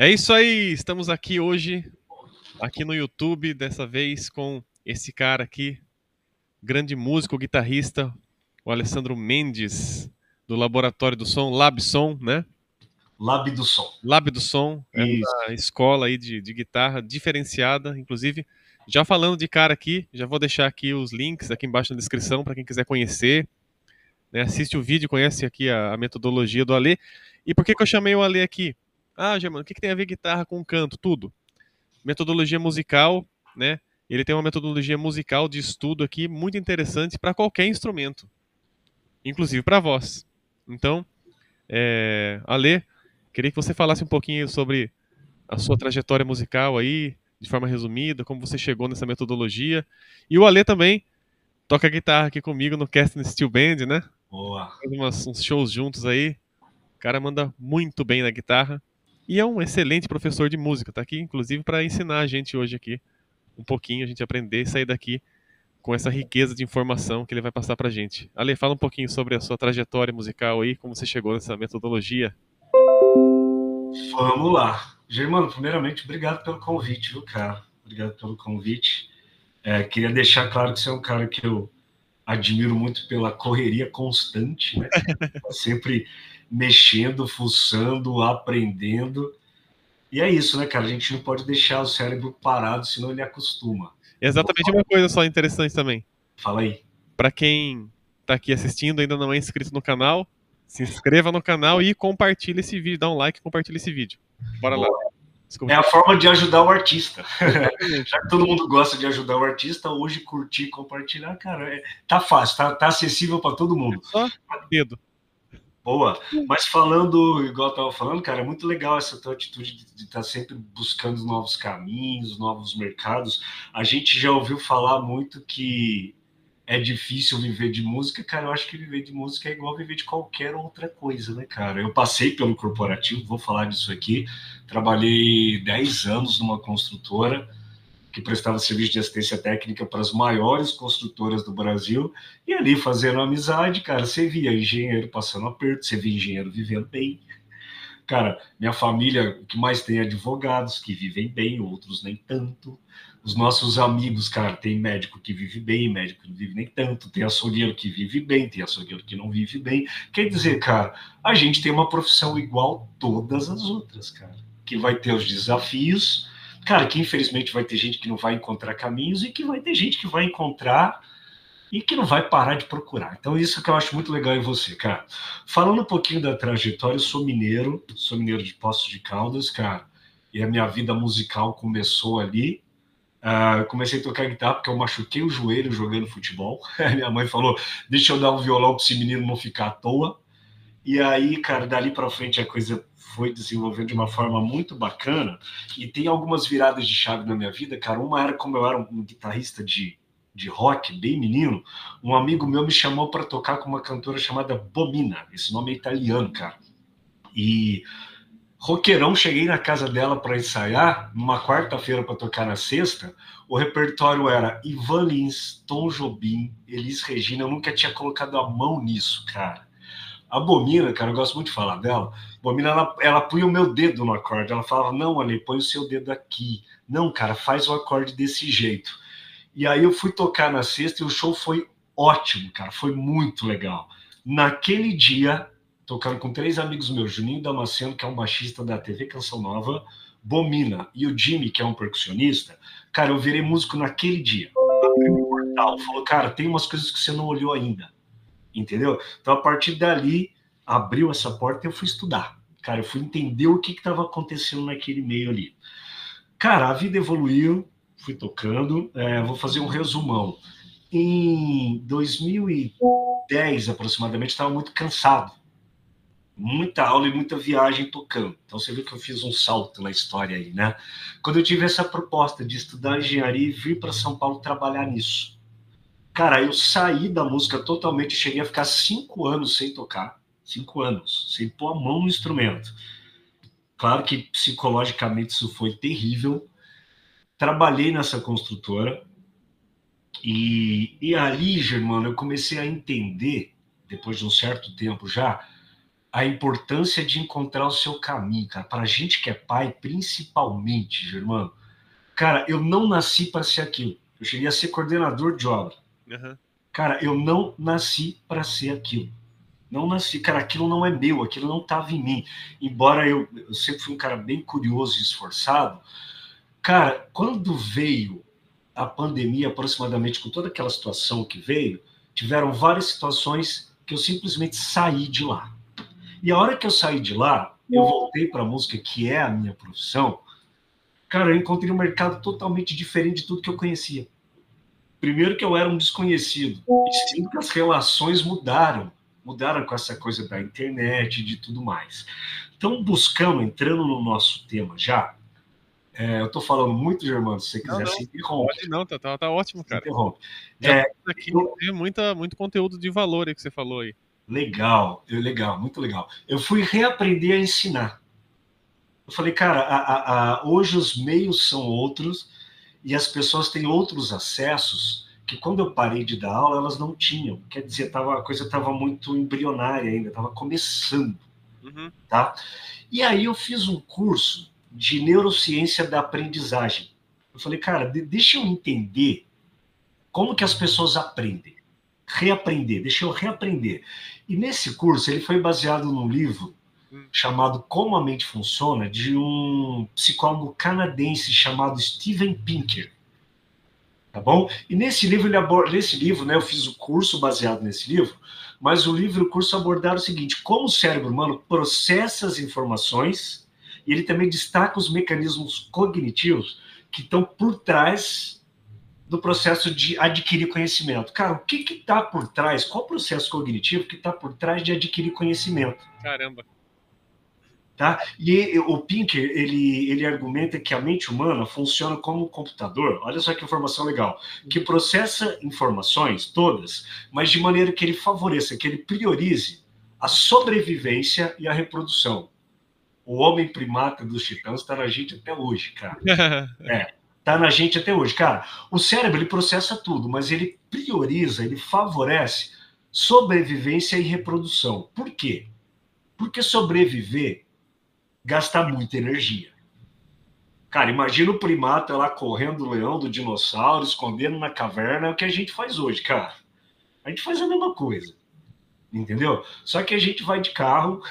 É isso aí, estamos aqui hoje, aqui no YouTube, dessa vez com esse cara aqui, grande músico, guitarrista, o Alessandro Mendes, do Laboratório do Som, Labson, né? Lab do Som. Lab do Som, Isso. essa escola aí de guitarra diferenciada, inclusive, já falando de cara aqui, já vou deixar aqui os links aqui embaixo na descrição para quem quiser conhecer, né? Assiste o vídeo, conhece aqui a metodologia do Alê. E por que que eu chamei o Alê aqui? Ah, Germano, o que que tem a ver guitarra com canto? Tudo. Metodologia musical, né? Ele tem uma metodologia musical de estudo aqui muito interessante para qualquer instrumento, inclusive para voz. Então, Ale, queria que você falasse um pouquinho sobre a sua trajetória musical aí, de forma resumida, como você chegou nessa metodologia. E o Ale também toca guitarra aqui comigo no Casting Steel Band, né? Boa. Faz uns shows juntos aí. O cara manda muito bem na guitarra. E é um excelente professor de música, tá aqui inclusive para ensinar a gente hoje aqui um pouquinho, a gente aprender e sair daqui com essa riqueza de informação que ele vai passar pra gente. Ale, fala um pouquinho sobre a sua trajetória musical aí, como você chegou nessa metodologia. Vamos lá. Germano, primeiramente, obrigado pelo convite, viu, cara? Obrigado pelo convite. Queria deixar claro que você é um cara que eu admiro muito pela correria constante, né? Tá sempre mexendo, fuçando, aprendendo. E é isso, né, cara? A gente não pode deixar o cérebro parado, senão ele acostuma. Exatamente uma coisa só interessante também. Fala aí. Para quem tá aqui assistindo e ainda não é inscrito no canal, se inscreva no canal e compartilhe esse vídeo, dá um like e compartilhe esse vídeo. Bora lá. Boa. Desculpa. É a forma de ajudar o artista. Exatamente. Já que todo mundo gosta de ajudar o artista, hoje curtir, compartilhar, cara, tá fácil, tá acessível para todo mundo. Só dedo. Boa. Mas falando, igual eu estava falando, cara, é muito legal essa tua atitude de estar sempre buscando novos caminhos, novos mercados. A gente já ouviu falar muito que é difícil viver de música, cara. Eu acho que viver de música é igual viver de qualquer outra coisa, né, cara? Eu passei pelo corporativo, vou falar disso aqui. Trabalhei 10 anos numa construtora que prestava serviço de assistência técnica para as maiores construtoras do Brasil, e ali fazendo amizade, cara, você via engenheiro passando aperto, você via engenheiro vivendo bem. Cara, minha família, o que mais tem é advogados que vivem bem, outros nem tanto. Os nossos amigos, cara, tem médico que vive bem, médico que não vive nem tanto, tem açougueiro que vive bem, tem açougueiro que não vive bem. Quer dizer, cara, a gente tem uma profissão igual todas as outras, cara, que vai ter os desafios, cara, que infelizmente vai ter gente que não vai encontrar caminhos e que vai ter gente que vai encontrar e que não vai parar de procurar. Então, isso que eu acho muito legal em você, cara. Falando um pouquinho da trajetória, eu sou mineiro de Poços de Caldas, cara, e a minha vida musical começou ali. Eu comecei a tocar guitarra porque eu machuquei o joelho jogando futebol. Minha mãe falou: deixa eu dar um violão para esse menino não ficar à toa. E aí, cara, dali para frente a coisa foi desenvolvendo de uma forma muito bacana. E tem algumas viradas de chave na minha vida, cara. Uma era como eu era um guitarrista de rock, bem menino. Um amigo meu me chamou para tocar com uma cantora chamada Bomina. Esse nome é italiano, cara. E roqueirão, cheguei na casa dela para ensaiar, numa quarta-feira para tocar na sexta. O repertório era Ivan Lins, Tom Jobim, Elis Regina. Eu nunca tinha colocado a mão nisso, cara. A Bomina, cara, eu gosto muito de falar dela. A Bomina, ela punha o meu dedo no acorde. Ela falava: não, Ale, põe o seu dedo aqui. Não, cara, faz o acorde desse jeito. E aí eu fui tocar na sexta e o show foi ótimo, cara. Foi muito legal. Naquele dia, tocando com 3 amigos meus, Juninho Damasceno, que é um baixista da TV Canção Nova, Bomina e o Jimmy, que é um percussionista, cara, eu virei músico naquele dia. Abriu um portal, falou: cara, tem umas coisas que você não olhou ainda, entendeu? Então, a partir dali, abriu essa porta e eu fui estudar. Cara, eu fui entender o que estava acontecendo naquele meio ali. Cara, a vida evoluiu, fui tocando. Vou fazer um resumão. Em 2010, aproximadamente, estava muito cansado. Muita aula e muita viagem tocando. Então, você vê que eu fiz um salto na história aí, né? Quando eu tive essa proposta de estudar engenharia e vir para São Paulo trabalhar nisso. Cara, eu saí da música totalmente, cheguei a ficar 5 anos sem tocar. 5 anos, sem pôr a mão no instrumento. Claro que psicologicamente isso foi terrível. Trabalhei nessa construtora e ali, Germano, eu comecei a entender, depois de um certo tempo já, a importância de encontrar o seu caminho, cara. Para a gente que é pai, principalmente, Germano. Cara, eu não nasci para ser aquilo. Eu cheguei a ser coordenador de obra. Uhum. Cara, eu não nasci para ser aquilo. Não nasci, cara, aquilo não é meu, aquilo não estava em mim. Embora eu sempre fui um cara bem curioso e esforçado, cara, quando veio a pandemia, aproximadamente com toda aquela situação que veio, tiveram várias situações que eu simplesmente saí de lá. E a hora que eu saí de lá, eu voltei para a música, que é a minha profissão. Cara, eu encontrei um mercado totalmente diferente de tudo que eu conhecia. Primeiro que eu era um desconhecido, e segundo que as relações mudaram com essa coisa da internet e de tudo mais. Então, buscamos, entrando no nosso tema já, eu estou falando muito, Germano, se você Não, quiser, não. se interrompe. Pode não, tá ótimo, Se cara. interrompe. Já aqui Eu, tem muito conteúdo de valor aí que você falou aí. legal, muito legal. Eu fui reaprender a ensinar. Eu falei, cara, hoje os meios são outros e as pessoas têm outros acessos que quando eu parei de dar aula elas não tinham. Quer dizer, a coisa estava muito embrionária ainda, estava começando, Uhum. tá? E aí eu fiz um curso de neurociência da aprendizagem. Eu falei, cara, deixa eu entender como que as pessoas aprendem. Reaprender, deixa eu reaprender. E nesse curso ele foi baseado num livro chamado Como a Mente Funciona, de um psicólogo canadense chamado Steven Pinker. Tá bom? E nesse livro, né, eu fiz o curso baseado nesse livro, mas o livro e o curso abordaram o seguinte: como o cérebro humano processa as informações, e ele também destaca os mecanismos cognitivos que estão por trás do processo de adquirir conhecimento. Cara, o que está por trás? Qual o processo cognitivo que está por trás de adquirir conhecimento? Caramba. Tá? E o Pinker, ele argumenta que a mente humana funciona como um computador, olha só que informação legal, que processa informações todas, mas de maneira que ele favoreça, que ele priorize a sobrevivência e a reprodução. O homem primata dos titãs está na gente até hoje, cara. Tá na gente até hoje. Cara, o cérebro, ele processa tudo, mas ele prioriza, ele favorece sobrevivência e reprodução. Por quê? Porque sobreviver gasta muita energia. Cara, imagina o primata lá correndo do leão, do dinossauro, escondendo na caverna, é o que a gente faz hoje, cara. A gente faz a mesma coisa, entendeu? Só que a gente vai de carro,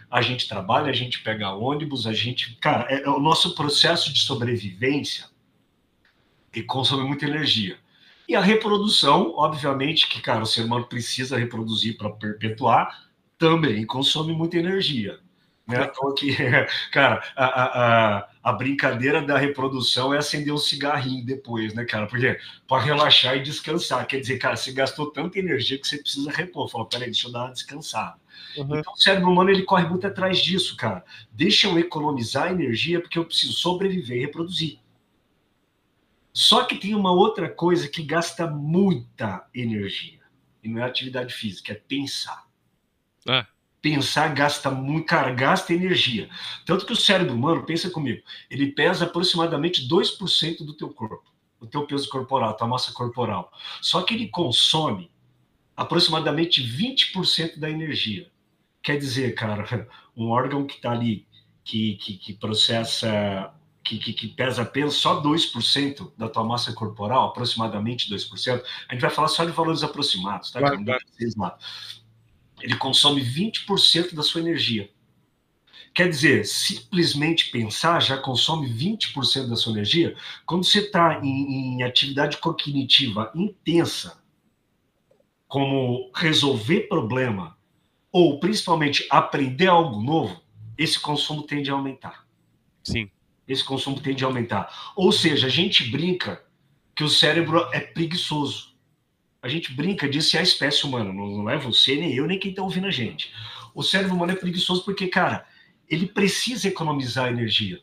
a gente trabalha, a gente pega ônibus, a gente... Cara, é o nosso processo de sobrevivência e consome muita energia. E a reprodução, obviamente, que, cara, o ser humano precisa reproduzir para perpetuar, também consome muita energia. Né? Então, aqui, cara, a brincadeira da reprodução é acender um cigarrinho depois, né, cara? Porque para relaxar e descansar. Quer dizer, cara, você gastou tanta energia que você precisa repor. Fala, peraí, deixa eu dar uma descansada. Uhum. Então, o cérebro humano, ele corre muito atrás disso, cara. Deixa eu economizar energia porque eu preciso sobreviver e reproduzir. Só que tem uma outra coisa que gasta muita energia. E não é atividade física, é pensar. Pensar gasta muito, cara, gasta energia. Tanto que o cérebro humano, pensa comigo, ele pesa aproximadamente 2% do teu corpo, o teu peso corporal, a tua massa corporal. Só que ele consome aproximadamente 20% da energia. Quer dizer, cara, um órgão que está ali, que processa, que pesa apenas só 2% da tua massa corporal, aproximadamente 2%, a gente vai falar só de valores aproximados, tá? Claro, Não claro. ele consome 20% da sua energia. Quer dizer, simplesmente pensar já consome 20% da sua energia. Quando você está em atividade cognitiva intensa, como resolver problema, ou principalmente aprender algo novo, esse consumo tende a aumentar. Sim. Esse consumo tende a aumentar. Ou seja, a gente brinca que o cérebro é preguiçoso. A gente brinca disso e a espécie humana, não é você, nem eu, nem quem está ouvindo a gente. O cérebro humano é preguiçoso porque, cara, ele precisa economizar energia.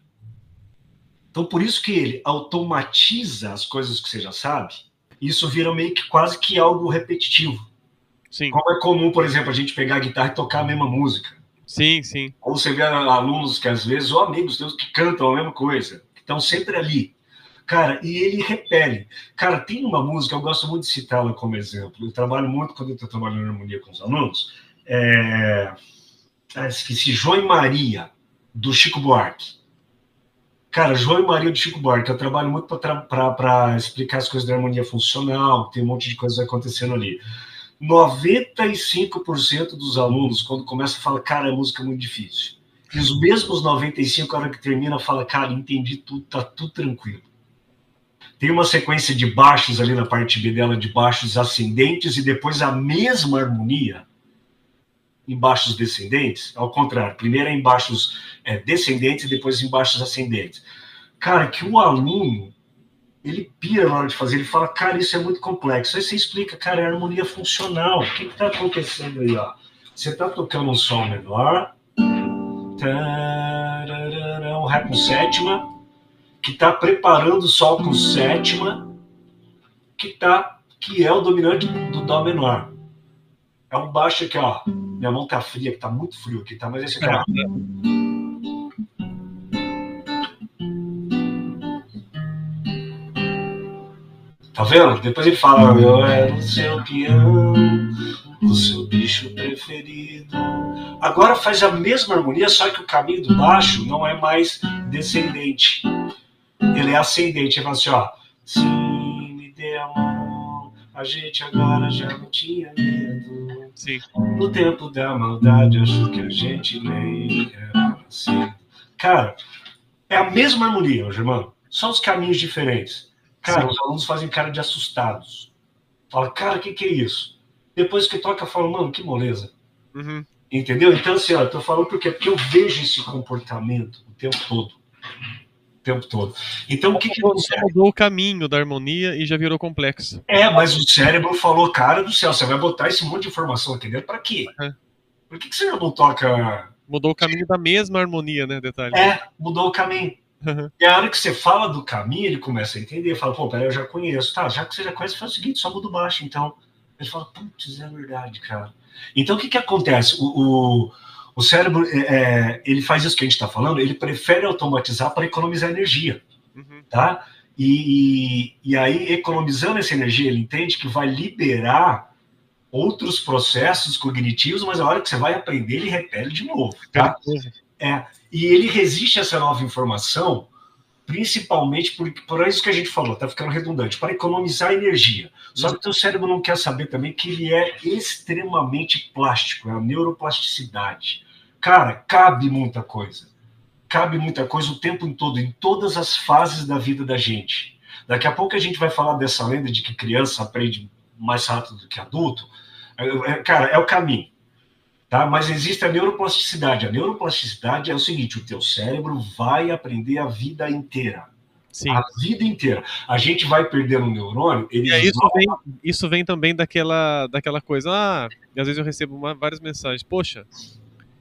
Então, por isso que ele automatiza as coisas que você já sabe, e isso vira meio que quase que algo repetitivo. Sim. Como é comum, por exemplo, a gente pegar a guitarra e tocar a mesma música. Sim, sim. Ou você vê alunos que às vezes, ou amigos teus que cantam a mesma coisa, que estão sempre ali. Cara, e ele repele. Cara, tem uma música, eu gosto muito de citá-la como exemplo. Eu trabalho muito quando eu estou trabalhando em harmonia com os alunos. esqueci, João e Maria, do Chico Buarque. Cara, João e Maria do Chico Buarque, eu trabalho muito para explicar as coisas da harmonia funcional, tem um monte de coisas acontecendo ali. 95% dos alunos, quando começa, fala, cara, a música é muito difícil. E os mesmos 95%, a hora que termina, fala, cara, entendi tudo, tá tudo tranquilo. Tem uma sequência de baixos ali na parte B dela, de baixos ascendentes, e depois a mesma harmonia em baixos descendentes, ao contrário, primeiro é em baixos descendentes e depois em baixos ascendentes. Cara, que o aluno, ele pira na hora de fazer, ele fala, cara, isso é muito complexo. Aí você explica, cara, é harmonia funcional. O que está acontecendo aí, ó? Você está tocando um sol menor, um ré com sétima, que está preparando o sol com sétima, que é o dominante do dó menor. É um baixo aqui, ó. Minha mão tá fria, que tá muito frio aqui, tá? Mas esse aqui, ó. Tá vendo? Depois ele fala, eu era o seu peão, o seu bicho preferido. Agora faz a mesma harmonia, só que o caminho do baixo não é mais descendente. Ele é ascendente. Ele fala assim, ó. Sim, me dê a mão, a gente agora já não tinha medo. Sim. No tempo da maldade, acho que a gente nem era nascido. Cara, é a mesma harmonia, Germano. Só os caminhos diferentes. Cara, os alunos fazem cara de assustados. Fala, cara, o que é isso? Depois que toca, fala, mano, que moleza. Uhum. Entendeu? Então, assim, ó, eu tô falando porque eu vejo esse comportamento o tempo todo. O tempo todo. Então, o que Só mudou o caminho da harmonia e já virou complexo. Mas o cérebro falou, cara do céu, você vai botar esse monte de informação aqui dentro pra quê? Por que você não toca... Mudou o caminho da mesma harmonia, né, detalhe. Mudou o caminho. E a hora que você fala do caminho, ele começa a entender, fala, pô, peraí, eu já conheço. Tá, já que você já conhece, faz o seguinte, só muda o baixo, então. Ele fala, putz, é verdade, cara. Então, o que acontece? O cérebro, ele faz isso que a gente está falando, ele prefere automatizar para economizar energia, tá? E aí, economizando essa energia, ele entende que vai liberar outros processos cognitivos, mas a hora que você vai aprender, ele repele de novo, tá? E ele resiste a essa nova informação, principalmente por isso que a gente falou, tá ficando redundante, para economizar energia. Só que o teu cérebro não quer saber também que ele é extremamente plástico, é a neuroplasticidade. Cara, cabe muita coisa o tempo todo, em todas as fases da vida da gente. Daqui a pouco a gente vai falar dessa lenda de que criança aprende mais rápido do que adulto. Cara, é o caminho. Tá? Mas existe a neuroplasticidade. A neuroplasticidade é o seguinte, o teu cérebro vai aprender a vida inteira. Sim. A vida inteira. A gente vai perdendo um neurônio... Isso vem também daquela coisa... às vezes eu recebo várias mensagens. Poxa,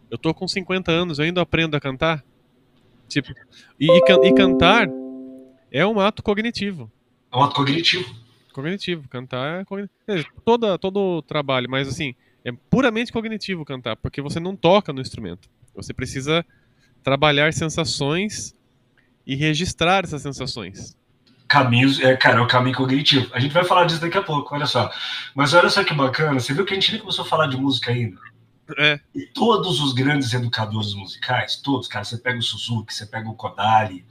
eu tô com 50 anos, eu ainda aprendo a cantar? Tipo, e cantar é um ato cognitivo. É um ato cognitivo. Cognitivo. Cantar é cognitivo. Todo trabalho, mas assim... É puramente cognitivo cantar, porque você não toca no instrumento. Você precisa trabalhar sensações e registrar essas sensações. Caminhos, cara, é o caminho cognitivo. A gente vai falar disso daqui a pouco, olha só. Mas olha só que bacana, você viu que a gente nem começou a falar de música ainda? E todos os grandes educadores musicais, todos, cara, você pega o Suzuki, você pega o Kodály,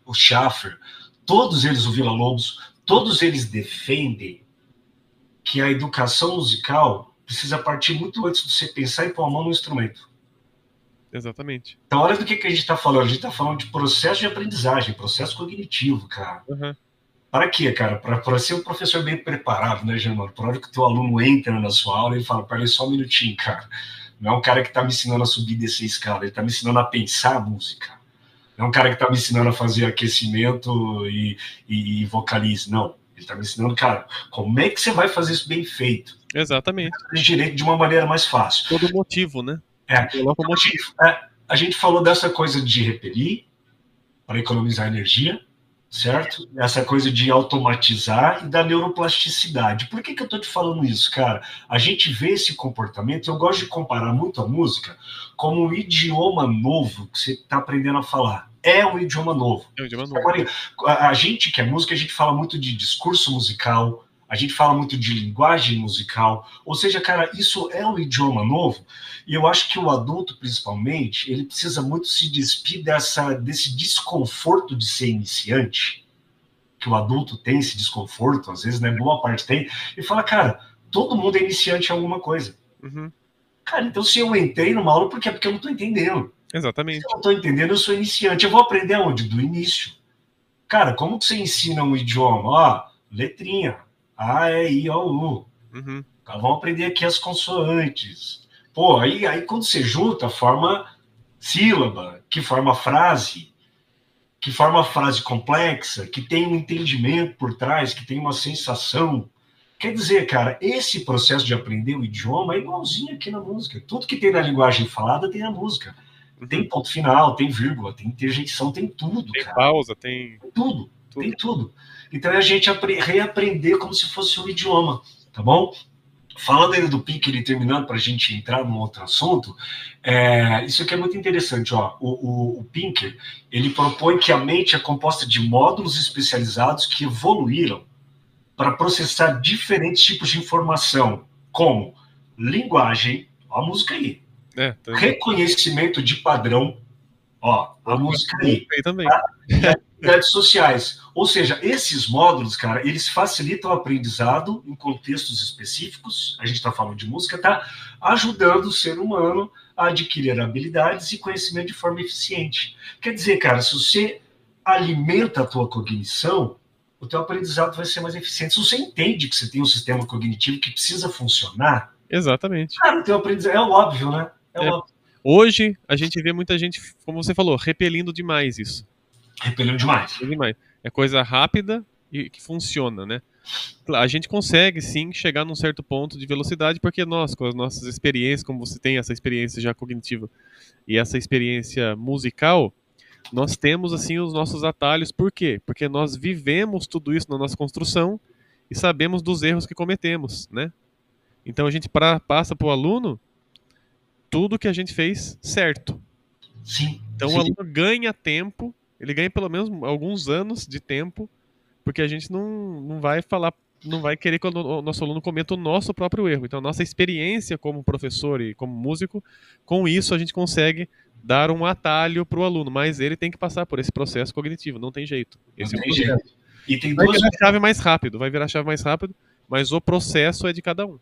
o Schaffer, todos eles, o Villa-Lobos, todos eles defendem que a educação musical precisa partir muito antes de você pensar e pôr a mão no instrumento. Exatamente. Então, olha do que a gente está falando. A gente está falando de processo de aprendizagem, processo cognitivo, cara. Para quê, cara? Para ser um professor bem preparado, né, Germano? Para hora que o teu aluno entra na sua aula, ele fala, peraí só um minutinho, cara. Não é um cara que está me ensinando a subir e descer escala, ele está me ensinando a pensar a música. Não é um cara que está me ensinando a fazer aquecimento e vocalize, não. Ele está me ensinando, cara, como é que você vai fazer isso bem feito? Exatamente. Direito de uma maneira mais fácil. Todo motivo, né? A gente falou dessa coisa de repelir para economizar energia, certo? Essa coisa de automatizar e da neuroplasticidade. Por que eu estou te falando isso, cara? A gente vê esse comportamento, eu gosto de comparar muito a música como um idioma novo que você está aprendendo a falar. É um idioma novo. É um idioma novo. Agora, a gente que é música, a gente fala muito de discurso musical, A gente fala muito de linguagem musical, ou seja, cara, isso é um idioma novo, e eu acho que o adulto, principalmente, ele precisa muito se despir desse desconforto de ser iniciante, que o adulto tem esse desconforto, às vezes, né, boa parte tem, e fala, cara, todo mundo é iniciante em alguma coisa. Uhum. Cara, então se eu entrei numa aula, por quê? Porque eu não estou entendendo. Exatamente. Se eu não estou entendendo, eu sou iniciante. Eu vou aprender aonde? Do início. Cara, como que você ensina um idioma? Ó, letrinha. A, E, I, O, U. Uhum. Tá, vamos aprender aqui as consoantes. Pô, aí quando você junta, forma sílaba, que forma frase, que forma frase complexa, que tem um entendimento por trás, que tem uma sensação. Quer dizer, cara, esse processo de aprender o idioma é igualzinho aqui na música. Tudo que tem na linguagem falada tem na música. Uhum. Tem ponto final, tem vírgula, tem interjeição, tem tudo, Tem cara. pausa, tem tudo. Tem tudo. Então é a gente reaprender como se fosse um idioma, tá bom? Falando ainda do Pinker, ele terminando para a gente entrar num outro assunto, isso aqui é muito interessante. Ó. O Pinker, ele propõe que a mente é composta de módulos especializados que evoluíram para processar diferentes tipos de informação, como linguagem, ó a música aí, reconhecimento de padrão, ó, a música aí, também. Tá? E atividades sociais. Ou seja, esses módulos, cara, eles facilitam o aprendizado em contextos específicos, a gente está falando de música, tá? Ajudando o ser humano a adquirir habilidades e conhecimento de forma eficiente. Quer dizer, cara, se você alimenta a tua cognição, o teu aprendizado vai ser mais eficiente. Se você entende que você tem um sistema cognitivo que precisa funcionar, exatamente. Cara, o teu aprendizado é óbvio, né? Óbvio. Hoje, a gente vê muita gente, como você falou, repelindo demais isso. Repelindo demais. É coisa rápida e que funciona, né? A gente consegue, sim, chegar num certo ponto de velocidade, porque nós, com as nossas experiências, como você tem essa experiência já cognitiva e essa experiência musical, nós temos, assim, os nossos atalhos. Por quê? Porque nós vivemos tudo isso na nossa construção e sabemos dos erros que cometemos, né? Então a gente passa para o aluno tudo que a gente fez certo. Sim. Então o aluno ganha tempo, ele ganha pelo menos alguns anos de tempo, porque a gente não vai falar, não vai querer que o nosso aluno cometa o nosso próprio erro. Então a nossa experiência como professor e como músico, com isso a gente consegue dar um atalho para o aluno, mas ele tem que passar por esse processo cognitivo, não tem jeito. Esse não tem jeito. E tem vai virar chave mais rápido, mas o processo é de cada um.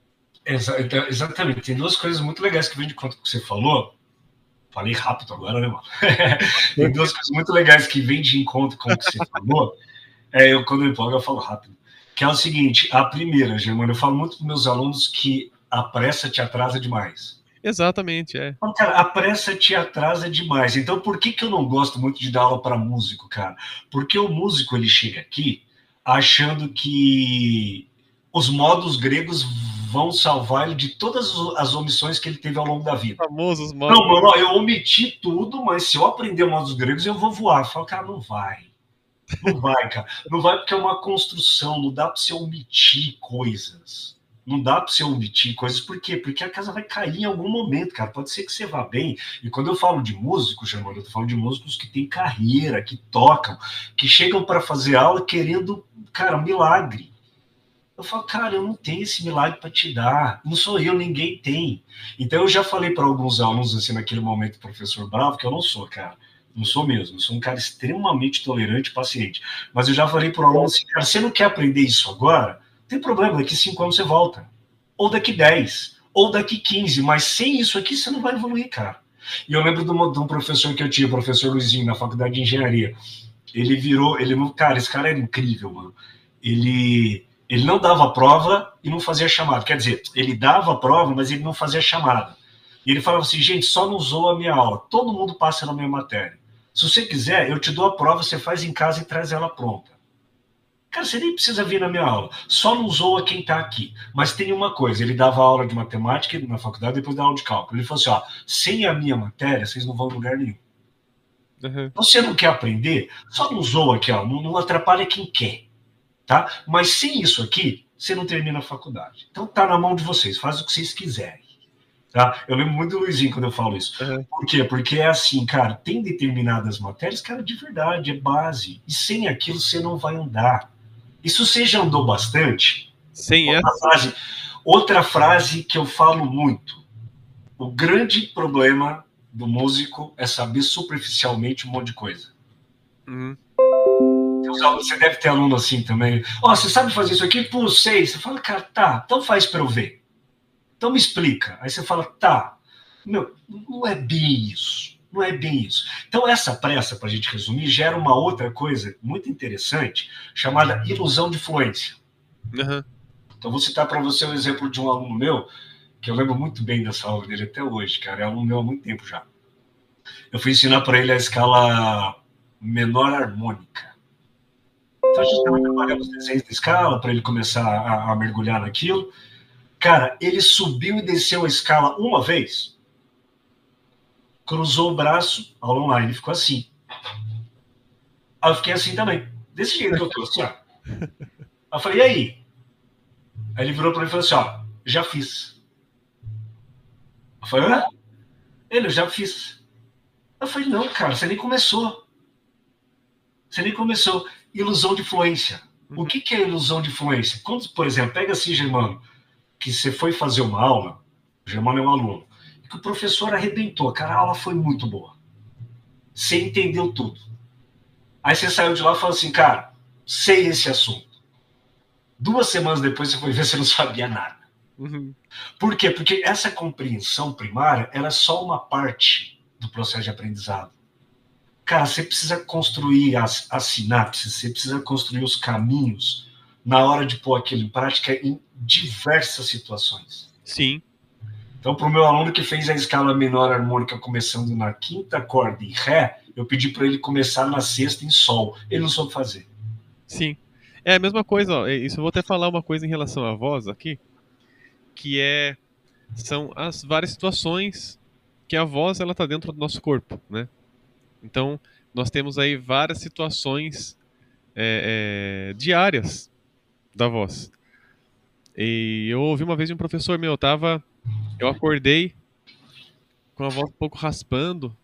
Exatamente. Tem duas coisas muito legais que vem de conta que você falou. Falei rápido agora, né, mano? Tem duas coisas muito legais que vem de encontro com o que você falou. Quando eu empolgo, eu falo rápido. Que é o seguinte, a primeira, Germano, eu falo muito para meus alunos que a pressa te atrasa demais. Exatamente, Então, cara, a pressa te atrasa demais. Então, por que eu não gosto muito de dar aula para músico, cara? Porque o músico, ele chega aqui achando que os modos gregos vão salvar ele de todas as omissões que ele teve ao longo da vida. Famosos modos. Não, mano, eu omiti tudo, mas se eu aprender modos gregos, eu vou voar. Eu falo, cara, não vai. Não vai, cara. Não vai porque é uma construção, não dá para você omitir coisas. Não dá para você omitir coisas, por quê? Porque a casa vai cair em algum momento, cara. Pode ser que você vá bem. E quando eu falo de músicos, Germano, eu tô falando de músicos que têm carreira, que tocam, que chegam para fazer aula querendo, cara, um milagre. Eu falo, cara, eu não tenho esse milagre para te dar. Não sou eu, ninguém tem. Então eu já falei para alguns alunos, assim, naquele momento, professor bravo, que eu não sou, cara. Não sou mesmo. Eu sou um cara extremamente tolerante e paciente. Mas eu já falei para o aluno assim, cara, você não quer aprender isso agora? Não tem problema, daqui 5 anos você volta. Ou daqui 10. Ou daqui 15. Mas sem isso aqui, você não vai evoluir, cara. E eu lembro de um professor que eu tinha, o professor Luizinho, na faculdade de engenharia. Ele virou... Cara, esse cara era incrível, mano. Ele não dava prova e não fazia chamada. Quer dizer, ele dava prova, mas ele não fazia chamada. E ele falava assim, gente, só não zoa a minha aula. Todo mundo passa na minha matéria. Se você quiser, eu te dou a prova, você faz em casa e traz ela pronta. Cara, você nem precisa vir na minha aula. Só não zoa quem está aqui. Mas tem uma coisa, ele dava aula de matemática na faculdade, depois dava aula de cálculo. Ele falou assim, ó, sem a minha matéria, vocês não vão em lugar nenhum. Uhum. Você não quer aprender? Só não zoa aqui, ó, não atrapalha quem quer. Tá? Mas sem isso aqui, você não termina a faculdade. Então tá na mão de vocês, faz o que vocês quiserem. Tá? Eu lembro muito do Luizinho quando eu falo isso. Uhum. Por quê? Porque é assim, cara, tem determinadas matérias, cara, de verdade, é base. E sem aquilo você não vai andar. E se você já andou bastante, Sem essa. Outra frase que eu falo muito. O grande problema do músico é saber superficialmente um monte de coisa. Uhum. Você deve ter aluno assim também. Você sabe fazer isso aqui? Pô, sei. Você fala, cara, tá, então faz para eu ver. Então me explica. Aí você fala, tá, meu, não é bem isso. Não é bem isso. Então, essa pressa, para a gente resumir, gera uma outra coisa muito interessante, chamada ilusão de fluência. Uhum. Então, vou citar para você um exemplo de um aluno meu, que eu lembro muito bem dessa aula dele até hoje, cara. É aluno meu há muito tempo já. Eu fui ensinar para ele a escala menor harmônica. Então, a gente estava trabalhando os desenhos da escala para ele começar a mergulhar naquilo. Cara, ele subiu e desceu a escala uma vez, cruzou o braço, aula online, ficou assim. Aí eu fiquei assim também, desse jeito que eu tô, assim, ó. Aí eu falei, e aí? Aí ele virou para mim e falou assim, ó, já fiz. Eu falei, hã? Ele, eu já fiz. Eu falei, não, cara, você nem começou. Você nem começou. Ilusão de fluência. O que é ilusão de fluência? Quando, por exemplo, pega assim, Germano, que você foi fazer uma aula, o Germano é um aluno, e que o professor arrebentou, cara, a aula foi muito boa. Você entendeu tudo. Aí você saiu de lá e falou assim, cara, sei esse assunto. 2 semanas depois você foi ver, você não sabia nada. Uhum. Por quê? Porque essa compreensão primária era só uma parte do processo de aprendizado. Cara, você precisa construir as sinapses, você precisa construir os caminhos na hora de pôr aquilo em prática em diversas situações. Sim. Então, para o meu aluno que fez a escala menor harmônica começando na quinta corda em Ré, eu pedi para ele começar na sexta em Sol. Ele não soube fazer. Sim. É a mesma coisa, ó. Isso eu vou até falar uma coisa em relação à voz aqui, que são as várias situações que a voz ela tá dentro do nosso corpo, né? Então, nós temos aí várias situações diárias da voz. E eu ouvi uma vez de um professor meu, eu acordei com a voz um pouco raspando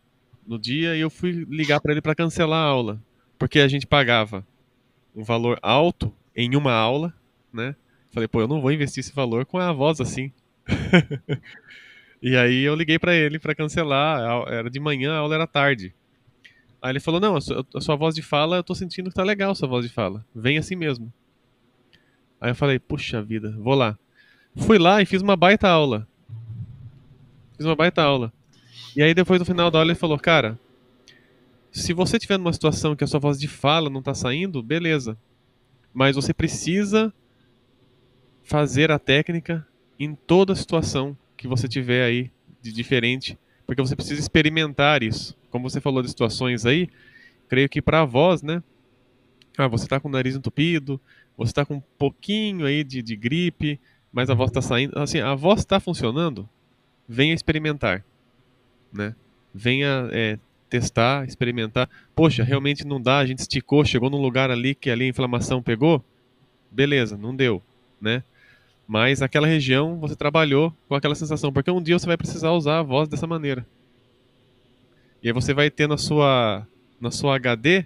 no dia e eu fui ligar para ele para cancelar a aula, porque a gente pagava um valor alto em uma aula, né? Falei, pô, eu não vou investir esse valor com a voz assim. E aí eu liguei para ele para cancelar, era de manhã, a aula era tarde. Aí ele falou, não, a sua voz de fala, eu tô sentindo que tá legal a sua voz de fala. Vem assim mesmo. Aí eu falei, puxa vida, vou lá. Fui lá e fiz uma baita aula. Fiz uma baita aula. E aí depois no final da aula ele falou, cara, se você tiver numa situação que a sua voz de fala não tá saindo, beleza. Mas você precisa fazer a técnica em toda situação que você tiver aí de diferente, porque você precisa experimentar isso. Como você falou de situações aí, creio que para a voz, né? Você tá com o nariz entupido, você tá com um pouquinho aí de gripe, mas a voz tá saindo. Assim, a voz tá funcionando, venha experimentar, né? Venha testar, experimentar. Poxa, realmente não dá, a gente esticou, chegou num lugar ali que ali a inflamação pegou, beleza, não deu, né? Mas aquela região você trabalhou com aquela sensação, porque um dia você vai precisar usar a voz dessa maneira. E aí você vai ter na sua HD,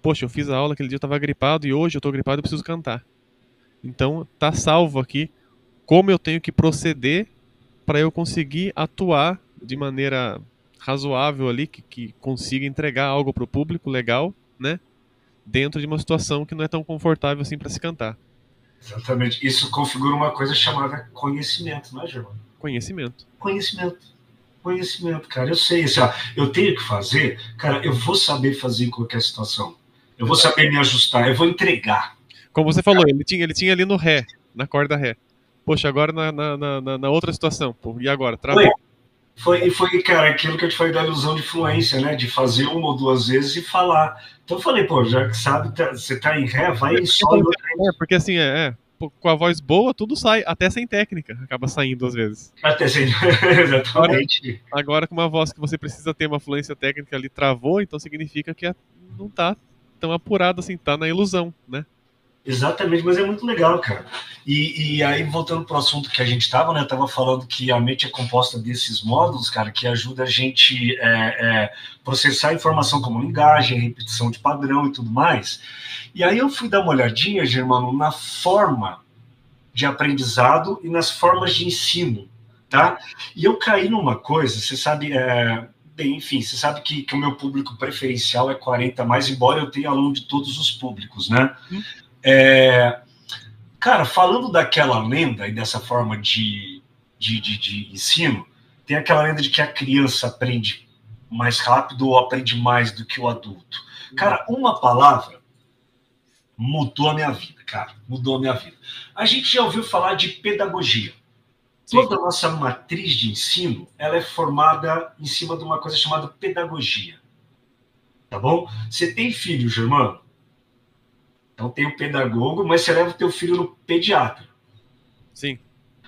poxa, eu fiz a aula aquele dia, eu estava gripado e hoje eu estou gripado e preciso cantar. Então tá salvo aqui como eu tenho que proceder para eu conseguir atuar de maneira razoável ali, que consiga entregar algo para o público legal, né? Dentro de uma situação que não é tão confortável assim para se cantar. Exatamente. Isso configura uma coisa chamada conhecimento, não é, Germano? Conhecimento. Conhecimento. Conhecimento, cara. Eu sei, assim, eu tenho que fazer, cara, eu vou saber fazer em qualquer situação. Eu vou saber me ajustar, eu vou entregar. Como você falou, ele tinha ali no Ré, na corda Ré. Poxa, agora na outra situação. Pô, e agora? Travou. Foi, cara, aquilo que eu te falei da ilusão de fluência, né? De fazer uma ou duas vezes e falar. Então eu falei, pô, já que sabe, você tá em Ré, vai em Sol. Porque assim, com a voz boa, tudo sai, até sem técnica, acaba saindo às vezes. Até sem... Exatamente. Agora, com uma voz que você precisa ter uma fluência técnica ali, travou, então significa que não tá tão apurado assim, tá na ilusão, né? Exatamente, mas é muito legal, cara. E aí, voltando para o assunto que a gente estava, né? Tava falando que a mente é composta desses módulos, cara, que ajuda a gente processar a informação como linguagem, repetição de padrão e tudo mais. E aí eu fui dar uma olhadinha, Germano, na forma de aprendizado e nas formas de ensino, tá? E eu caí numa coisa, você sabe, bem, enfim, você sabe que o meu público preferencial é 40 mais, embora eu tenha aluno de todos os públicos, né? Cara, falando daquela lenda e dessa forma de ensino, tem aquela lenda de que a criança aprende mais rápido ou aprende mais do que o adulto. Cara, uma palavra mudou a minha vida, cara. Mudou a minha vida. A gente já ouviu falar de pedagogia. Sim. Toda a nossa matriz de ensino, ela é formada em cima de uma coisa chamada pedagogia. Tá bom? Você tem filho, Germano? Então tem o pedagogo, mas você leva o teu filho no pediatra. Sim.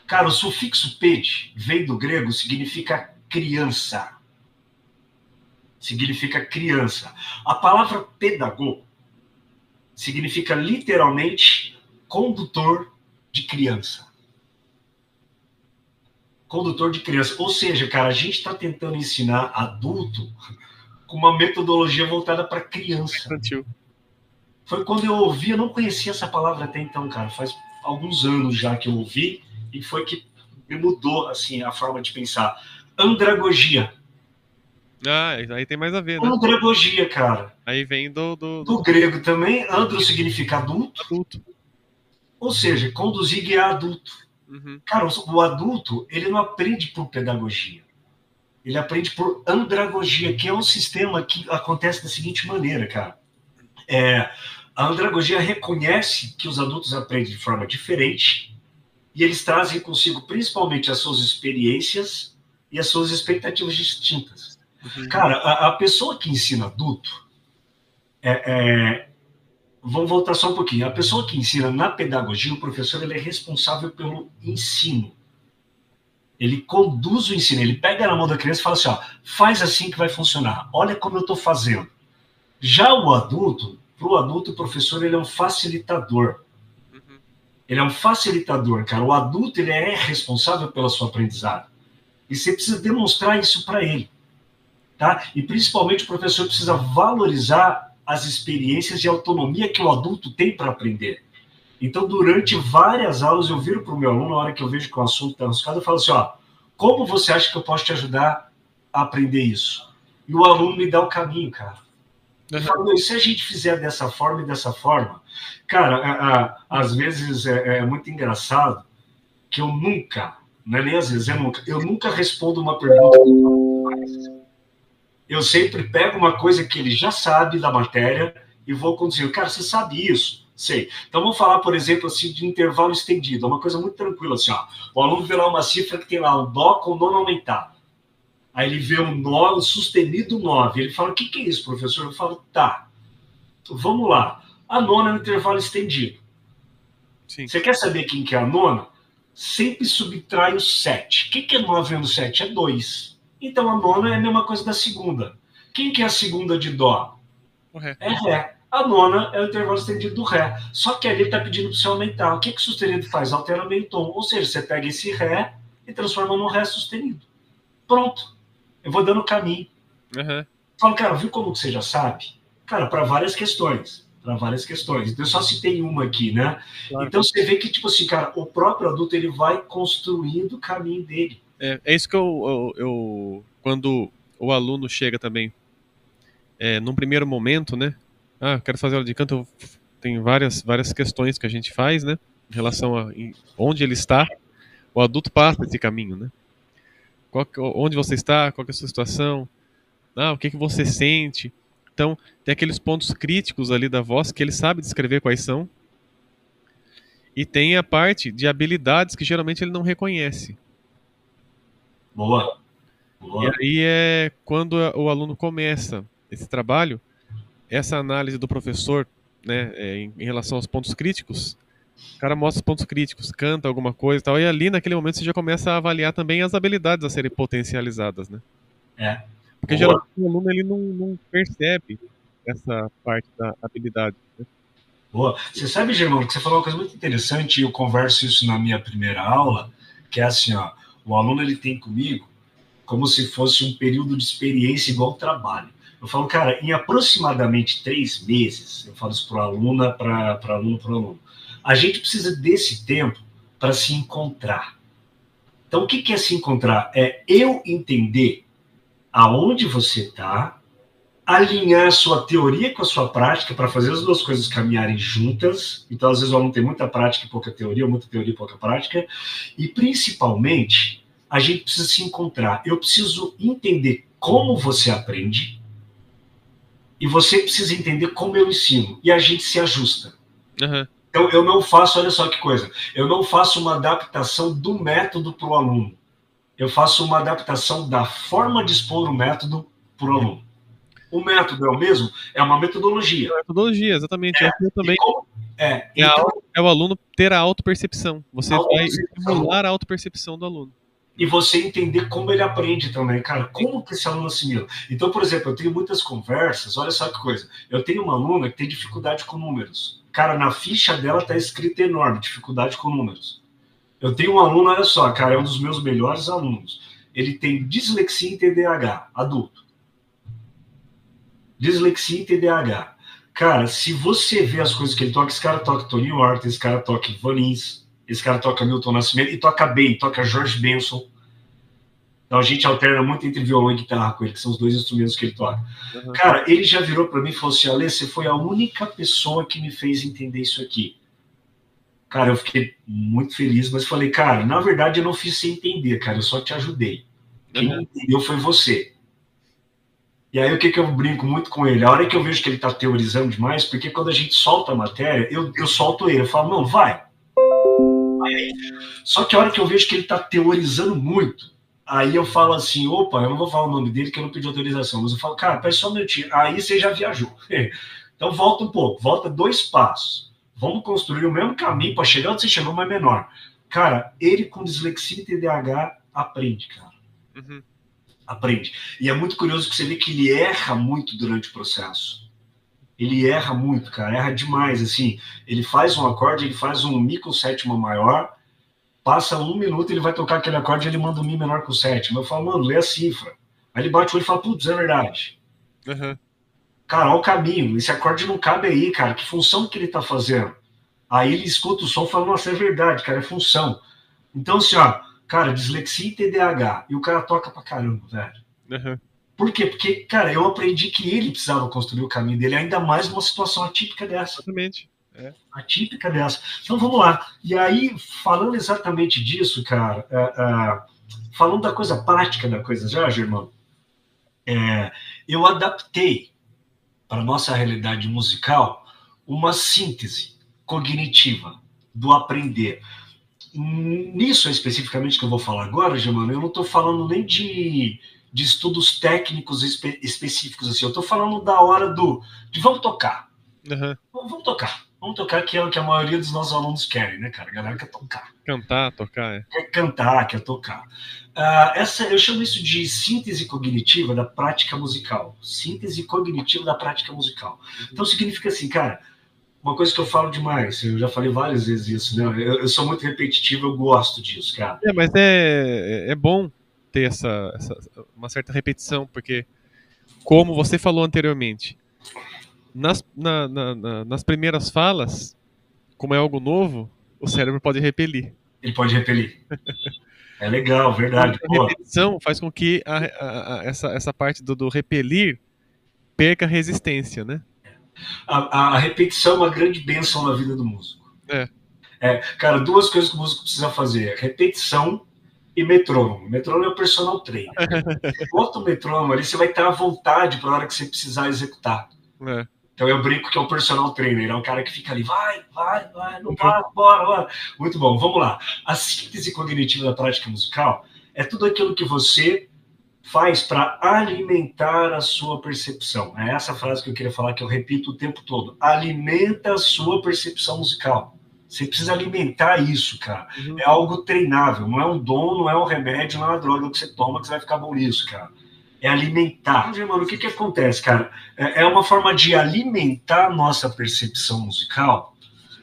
Cara, o sufixo ped vem do grego, significa criança. Significa criança. A palavra pedagogo significa literalmente condutor de criança. Condutor de criança. Ou seja, cara, a gente está tentando ensinar adulto com uma metodologia voltada para criança. Foi quando eu ouvi, eu não conhecia essa palavra até então, cara. Faz alguns anos já que eu ouvi e foi que me mudou assim, a forma de pensar. Andragogia. Ah, aí tem mais a ver, né? Andragogia, cara. Aí vem do grego também. Andro significa adulto. Adulto. Ou seja, conduzir guiar adulto. Uhum. Cara, o adulto, ele não aprende por pedagogia. Ele aprende por andragogia, que é um sistema que acontece da seguinte maneira, cara. A andragogia reconhece que os adultos aprendem de forma diferente e eles trazem consigo principalmente as suas experiências e as suas expectativas distintas. Uhum. Cara, a pessoa que ensina adulto, vamos voltar só um pouquinho. A pessoa que ensina na pedagogia, o professor, ele é responsável pelo ensino. Ele conduz o ensino, ele pega na mão da criança e fala assim, ó, faz assim que vai funcionar, olha como eu estou fazendo. Já o adulto, para o adulto, o professor, ele é um facilitador. Uhum. Ele é um facilitador, cara. O adulto, ele é responsável pela sua aprendizagem. E você precisa demonstrar isso para ele. Tá? E, principalmente, o professor precisa valorizar as experiências e a autonomia que o adulto tem para aprender. Então, durante várias aulas, eu viro para o meu aluno, na hora que eu vejo que o assunto está enroscado, eu falo assim, ó, como você acha que eu posso te ajudar a aprender isso? E o aluno me dá o caminho, cara. Eu falo, se a gente fizer dessa forma e dessa forma, cara, às vezes é muito engraçado que eu nunca, não é nem às vezes, eu nunca respondo uma pergunta. Eu sempre pego uma coisa que ele já sabe da matéria e vou conduzindo. Cara, você sabe isso? Sei. Então vamos falar, por exemplo, assim, de intervalo estendido. É uma coisa muito tranquila, assim, ó. O aluno vê lá uma cifra que tem lá um dó com nono aumentado. Aí ele vê um nó, um sustenido 9. Ele fala, o que é isso, professor? Eu falo, tá, vamos lá. A nona é um intervalo estendido. Sim. Você quer saber quem que é a nona? Sempre subtrai o 7. O que é 9 menos 7? É 2. Então a nona é a mesma coisa da segunda. Quem que é a segunda de dó? O ré. É ré. A nona é o intervalo estendido do ré. Só que ali está pedindo para você aumentar. O que o sustenido faz? Altera meio tom. Ou seja, você pega esse ré e transforma num ré sustenido. Pronto. Eu vou dando caminho. Uhum. Falo, cara, viu como você já sabe? Cara, para várias questões. Para várias questões. Então, eu só citei uma aqui, né? Claro. Então, você vê que, tipo assim, cara, o próprio adulto, ele vai construindo o caminho dele. É isso que eu quando o aluno chega também, num primeiro momento, né? Ah, quero fazer aula de canto, tem várias questões que a gente faz, né? Em relação a onde ele está. O adulto passa esse caminho, né? Onde você está, qual que é a sua situação, o que você sente. Então, tem aqueles pontos críticos ali da voz que ele sabe descrever quais são. E tem a parte de habilidades que geralmente ele não reconhece. Boa. E aí é quando o aluno começa esse trabalho, essa análise do professor, né, em relação aos pontos críticos, o cara mostra os pontos críticos, canta alguma coisa e tal, e ali naquele momento você já começa a avaliar também as habilidades a serem potencializadas, né? Porque geralmente o aluno ele não percebe essa parte da habilidade, né? Boa. Você sabe, Germão, que você falou uma coisa muito interessante, e eu converso isso na minha primeira aula, que é assim, ó, o aluno ele tem comigo como se fosse um período de experiência igual trabalho. Eu falo, cara, em aproximadamente 3 meses, eu falo isso para aluna, para aluno, a gente precisa desse tempo para se encontrar. Então, o que é se encontrar? É eu entender aonde você está, alinhar a sua teoria com a sua prática para fazer as duas coisas caminharem juntas. Então, às vezes, o aluno tem muita prática e pouca teoria, ou muita teoria e pouca prática. E, principalmente, a gente precisa se encontrar. Eu preciso entender como você aprende e você precisa entender como eu ensino. E a gente se ajusta. Uhum. Então, eu não faço, olha só que coisa, eu não faço uma adaptação do método para o aluno. Eu faço uma adaptação da forma de expor o método para o aluno. O método é o mesmo? É uma metodologia. Metodologia, exatamente. Eu também. Então, é o aluno ter a autopercepção. Você vai estimular a autopercepção do aluno. E você entender como ele aprende também, cara. Como que esse aluno assimila? Então, por exemplo, eu tenho muitas conversas, olha só que coisa. Eu tenho uma aluna que tem dificuldade com números. Cara, na ficha dela tá escrito enorme, dificuldade com números. Eu tenho um aluno, olha só, cara, é um dos meus melhores alunos. Ele tem dislexia e TDAH, adulto. Dislexia e TDAH. Cara, se você vê as coisas que ele toca, esse cara toca Tony Horta, esse cara toca Vanins, esse cara toca Milton Nascimento e toca bem, toca George Benson. Então a gente alterna muito entre violão e guitarra com ele, que são os dois instrumentos que ele toca. Uhum. Cara, ele já virou para mim e falou assim: Ale, você foi a única pessoa que me fez entender isso aqui. Cara, eu fiquei muito feliz, mas falei, cara, na verdade eu não fiz você entender, cara, eu só te ajudei. Quem entendeu foi você. E aí o que eu brinco muito com ele? A hora que eu vejo que ele tá teorizando demais, porque quando a gente solta a matéria, eu solto ele, eu falo, não, vai. Aí, só que a hora que eu vejo que ele tá teorizando muito, aí eu falo assim, opa, eu não vou falar o nome dele que eu não pedi autorização, mas eu falo, cara, pera só um minutinho, aí você já viajou. Então volta um pouco, volta 2 passos. Vamos construir o mesmo caminho para chegar onde você chegou, mas menor. Cara, ele com dislexia e TDAH aprende, cara. Uhum. Aprende. E é muito curioso que você vê que ele erra muito durante o processo. Ele erra muito, cara, erra demais, assim. Ele faz um acorde, ele faz um Mi com sétima maior, passa 1 minuto, ele vai tocar aquele acorde e ele manda um Mi menor com sétima. Eu falo, mano, lê a cifra. Aí ele bate o olho e fala, putz, é verdade. Uhum. Cara, olha o caminho, esse acorde não cabe aí, cara, que função que ele tá fazendo? Aí ele escuta o som e fala, nossa, é verdade, cara, é função. Então, assim, ó, cara, dislexia e TDAH, e o cara toca pra caramba, velho. Uhum. Por quê? Porque, cara, eu aprendi que ele precisava construir o caminho dele, ainda mais numa situação atípica dessa. Exatamente. Atípica dessa. Então, vamos lá. E aí, falando exatamente disso, cara, falando da coisa prática da coisa já, Germano, eu adaptei para a nossa realidade musical uma síntese cognitiva do aprender. Nisso especificamente que eu vou falar agora, Germano, eu não estou falando nem de estudos técnicos específicos, assim. Eu estou falando da hora de vamos tocar. Uhum. Vamos tocar. Vamos tocar, que é o que a maioria dos nossos alunos querem, né, cara? A galera quer tocar. Cantar, tocar, Quer cantar, quer tocar. Eu chamo isso de síntese cognitiva da prática musical. Síntese cognitiva da prática musical. Uhum. Então significa assim, cara, uma coisa que eu falo demais, eu já falei várias vezes isso, né? Eu sou muito repetitivo, eu gosto disso, cara. Mas é bom ter uma certa repetição, porque, como você falou anteriormente, nas primeiras falas, como é algo novo, o cérebro pode repelir. Ele pode repelir. É legal, verdade. A repetição faz com que essa parte do repelir perca resistência, né? A repetição é uma grande bênção na vida do músico. Cara, 2 coisas que o músico precisa fazer: repetição e metrônomo. Metrônomo é o personal trainer. Você bota o metrônomo ali, você vai ter a vontade para a hora que você precisar executar. Então eu brinco que é o personal trainer, é um cara que fica ali, vai, não para, bora. Muito bom, vamos lá. A síntese cognitiva da prática musical é tudo aquilo que você faz para alimentar a sua percepção. É essa frase que eu queria falar, que eu repito o tempo todo. Alimenta a sua percepção musical. Você precisa alimentar isso, cara. Uhum. É algo treinável, não é um dom, não é um remédio, não é uma droga que você toma que você vai ficar bom nisso, cara. É alimentar. Mano, o que acontece, cara? É uma forma de alimentar a nossa percepção musical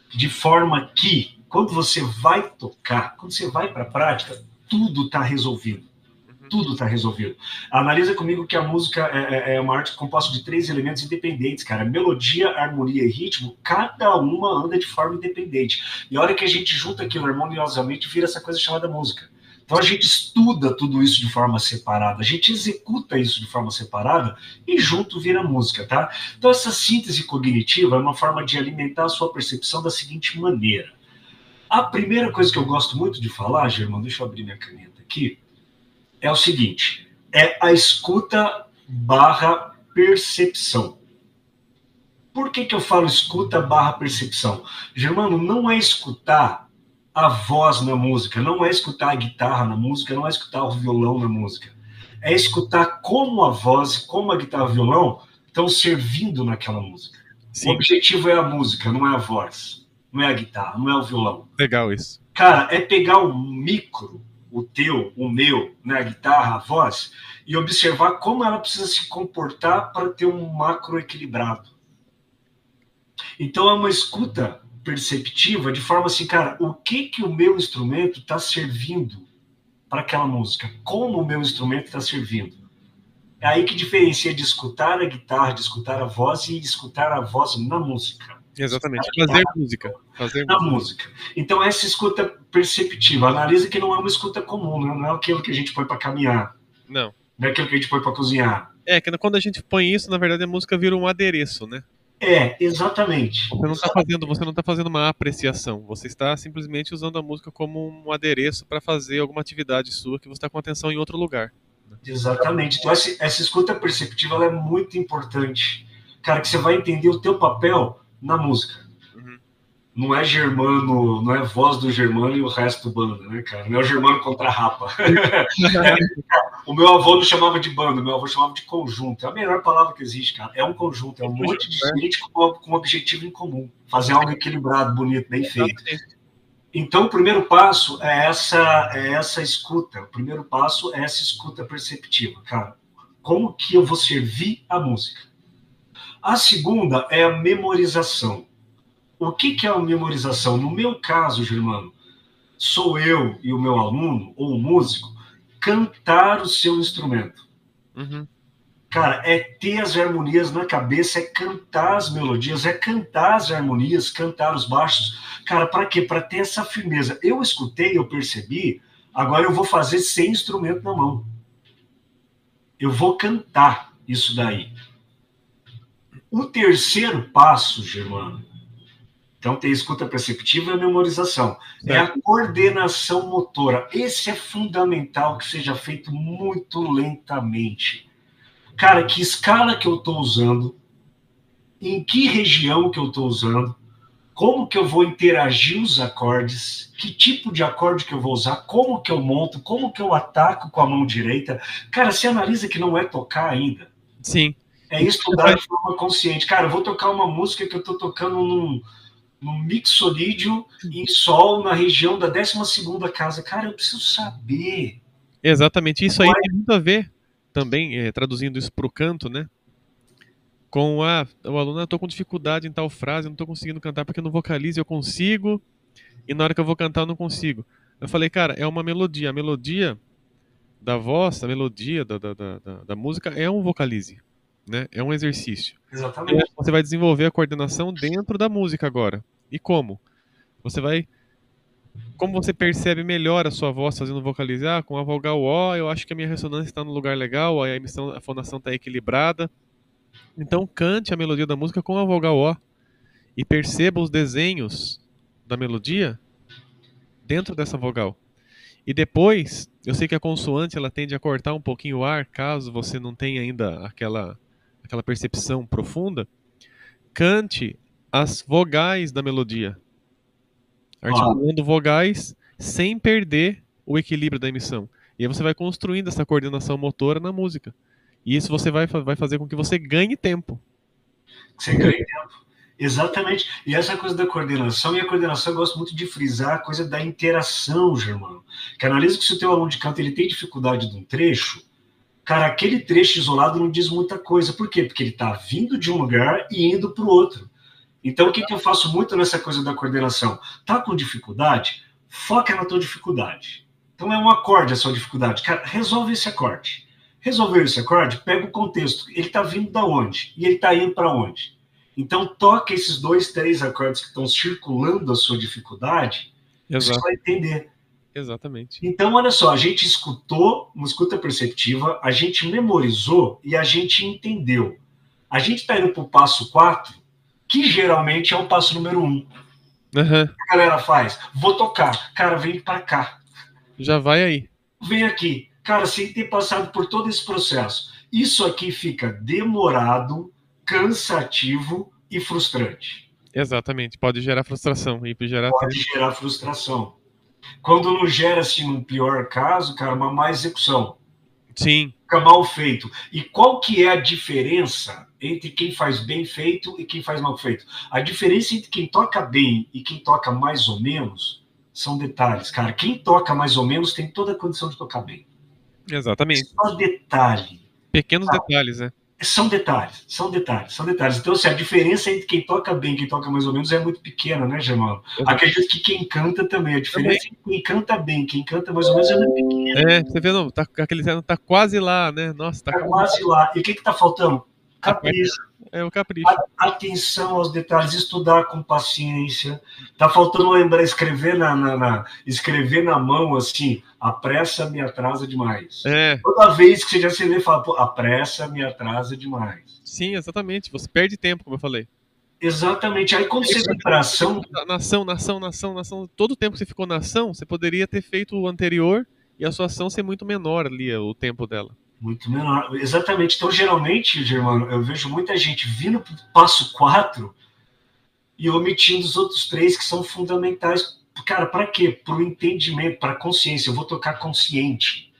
de forma que, quando você vai tocar, quando você vai para a prática, tudo está resolvido. Uhum. Tudo está resolvido. Analisa comigo que a música é uma arte composta de 3 elementos independentes, cara. Melodia, harmonia e ritmo, cada uma anda de forma independente. E a hora que a gente junta aquilo harmoniosamente, vira essa coisa chamada música. Então a gente estuda tudo isso de forma separada, a gente executa isso de forma separada e junto vira música, tá? Então essa síntese cognitiva é uma forma de alimentar a sua percepção da seguinte maneira. A primeira coisa que eu gosto muito de falar, Germão, deixa eu abrir minha caneta aqui, é o seguinte, é a escuta barra percepção. Por que eu falo escuta barra percepção? Germano, não é escutar a voz na música, não é escutar a guitarra na música, não é escutar o violão na música. É escutar como a voz, como a guitarra e o violão estão servindo naquela música. Sim. O objetivo é a música, não é a voz, não é a guitarra, não é o violão. Legal isso. Cara, é pegar o micro, o teu, o meu, né, a guitarra, a voz, e observar como ela precisa se comportar para ter um macro equilibrado. Então é uma escuta perceptiva de forma assim, cara, o que o meu instrumento está servindo para aquela música? Como o meu instrumento está servindo? É aí que diferencia de escutar a guitarra, de escutar a voz e de escutar a voz na música. Exatamente, fazer música. Na música. Então, essa escuta perceptiva, analisa que não é uma escuta comum, não é aquilo que a gente põe para caminhar. Não. Não é aquilo que a gente põe para cozinhar. É, que quando a gente põe isso, na verdade, a música vira um adereço, né? É, exatamente. Você não está fazendo uma apreciação, você está simplesmente usando a música como um adereço para fazer alguma atividade sua que você está com atenção em outro lugar. Exatamente. Então, essa escuta perceptiva ela é muito importante. Cara, que você vai entender o teu papel na música. Uhum. Não é Germano, não é voz do Germano e o resto do banda, né, cara? Não é o Germano contra a Rapa. O meu avô não chamava de banda, o meu avô chamava de conjunto. É a melhor palavra que existe, cara. É um conjunto, é um monte de gente com um objetivo em comum. Fazer algo equilibrado, bonito, bem feito. Então, o primeiro passo é essa escuta. O primeiro passo é essa escuta perceptiva, cara. Como que eu vou servir a música? A segunda é a memorização. O que é a memorização? No meu caso, Germano, sou eu e o meu aluno, ou o músico, cantar o seu instrumento. Uhum. Cara, é ter as harmonias na cabeça, é cantar as melodias, é cantar as harmonias, cantar os baixos. Cara, para quê? Para ter essa firmeza. Eu escutei, eu percebi, agora eu vou fazer sem instrumento na mão. Eu vou cantar isso daí. O terceiro passo, Germano, então tem escuta perceptiva e a memorização. É a coordenação motora. Esse é fundamental que seja feito muito lentamente. Cara, que escala que eu estou usando, em que região que eu estou usando, como que eu vou interagir os acordes, que tipo de acorde que eu vou usar, como que eu monto, como que eu ataco com a mão direita. Cara, você analisa que não é tocar ainda. Sim. É estudar de forma consciente. Cara, eu vou tocar uma música que eu estou tocando num mixolídio em sol na região da 12ª casa. Cara, eu preciso saber. Exatamente. Isso aí tem muito a ver também, traduzindo isso para o canto, né? Com o aluno, eu estou com dificuldade em tal frase, eu não estou conseguindo cantar porque no vocalize eu consigo e na hora que eu vou cantar eu não consigo. Eu falei, cara, é uma melodia. A melodia da voz, a melodia da música é um vocalize. Né? É um exercício. Exatamente. E você vai desenvolver a coordenação dentro da música agora. E como? Como você percebe melhor a sua voz fazendo vocalize? Ah, com a vogal O, eu acho que a minha ressonância está no lugar legal, a fonação está equilibrada. Então cante a melodia da música com a vogal O e perceba os desenhos da melodia dentro dessa vogal. E depois, eu sei que a consoante ela tende a cortar um pouquinho o ar, caso você não tenha ainda aquela percepção profunda, cante as vogais da melodia, articulando vogais sem perder o equilíbrio da emissão. E aí você vai construindo essa coordenação motora na música. E isso você vai fazer com que você ganhe tempo. Você ganhe tempo. Exatamente. E essa coisa da coordenação, e a coordenação eu gosto muito de frisar a coisa da interação, Germano. Que analisa que se o teu aluno de canto ele tem dificuldade de um trecho, cara, aquele trecho isolado não diz muita coisa. Por quê? Porque ele está vindo de um lugar e indo para o outro. Então, o que eu faço muito nessa coisa da coordenação? Tá com dificuldade? Foca na tua dificuldade. Então é um acorde a sua dificuldade. Cara, resolve esse acorde. Resolveu esse acorde, pega o contexto. Ele está vindo da onde? E ele está indo para onde? Então toca esses 2, 3 acordes que estão circulando a sua dificuldade, você Exato. vai entender. Exatamente. Então, olha só, a gente escutou, uma escuta perceptiva, a gente memorizou e a gente entendeu. A gente está indo para o passo 4, que geralmente é o passo número 1. Uhum. A galera faz, vou tocar. Cara, vem para cá. Já vai aí. Vem aqui. Cara, sem ter passado por todo esse processo. Isso aqui fica demorado, cansativo e frustrante. Exatamente. Pode gerar frustração e gerar Pode gerar frustração. Quando não gera, assim, no pior caso, cara, uma má execução. Sim. Fica mal feito. E qual que é a diferença entre quem faz bem feito e quem faz mal feito? A diferença entre quem toca bem e quem toca mais ou menos são detalhes, cara. Quem toca mais ou menos tem toda a condição de tocar bem. Exatamente. Só detalhe. Pequenos detalhes, né? São detalhes, são detalhes, são detalhes. Então, assim, a diferença entre quem toca bem e quem toca mais ou menos é muito pequena, né, Germano? Acredito que quem canta também. A diferença entre quem canta bem e quem canta mais ou menos é muito pequena. É, você vê, não, tá, aquele tá quase lá, né? Nossa, tá quase lá. E o que está faltando? Capricho. É o capricho. Atenção aos detalhes, estudar com paciência. Tá faltando lembrar, escrever escrever na mão, assim, a pressa me atrasa demais. É. Toda vez que você já se lê, fala, pô, a pressa me atrasa demais. Sim, exatamente. Você perde tempo, como eu falei. Exatamente. Aí quando você vem para ação... Nação. Todo o tempo que você ficou na ação, você poderia ter feito o anterior e a sua ação ser muito menor ali, o tempo dela. Muito menor. Exatamente. Então, geralmente, Germano, eu vejo muita gente vindo para o passo 4 e omitindo os outros 3 que são fundamentais. Cara, para quê? Para o entendimento, para a consciência. Eu vou tocar consciente.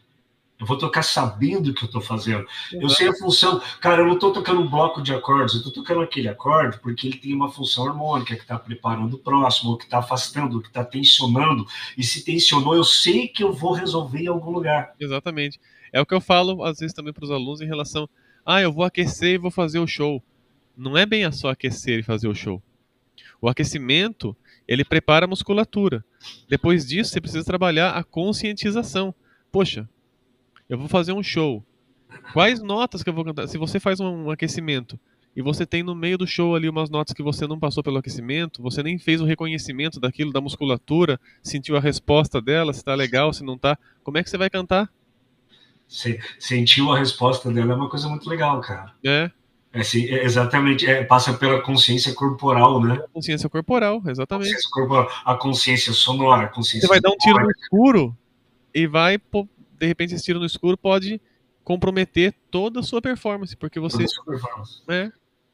Eu vou tocar sabendo o que eu estou fazendo. Exato. Eu sei a função. Cara, eu não estou tocando um bloco de acordes, eu estou tocando aquele acorde porque ele tem uma função harmônica que está preparando o próximo, ou que está afastando, ou que está tensionando. E se tensionou, eu sei que eu vou resolver em algum lugar. Exatamente. É o que eu falo, às vezes, também para os alunos em relação... eu vou aquecer e vou fazer o show. Não é bem só aquecer e fazer o show. O aquecimento, ele prepara a musculatura. Depois disso, você precisa trabalhar a conscientização. Poxa, eu vou fazer um show. Quais notas que eu vou cantar? Se você faz um aquecimento e você tem no meio do show ali umas notas que você não passou pelo aquecimento, você nem fez o reconhecimento daquilo, da musculatura, sentiu a resposta dela, se tá legal, se não tá, como é que você vai cantar? Sentiu a resposta dela é uma coisa muito legal, cara. É. Exatamente, passa pela consciência corporal, né? A consciência corporal, exatamente. Consciência corporal, a consciência sonora, a consciência... Você vai dar um tiro no escuro e vai, de repente, esse tiro no escuro pode comprometer toda a sua performance, porque você...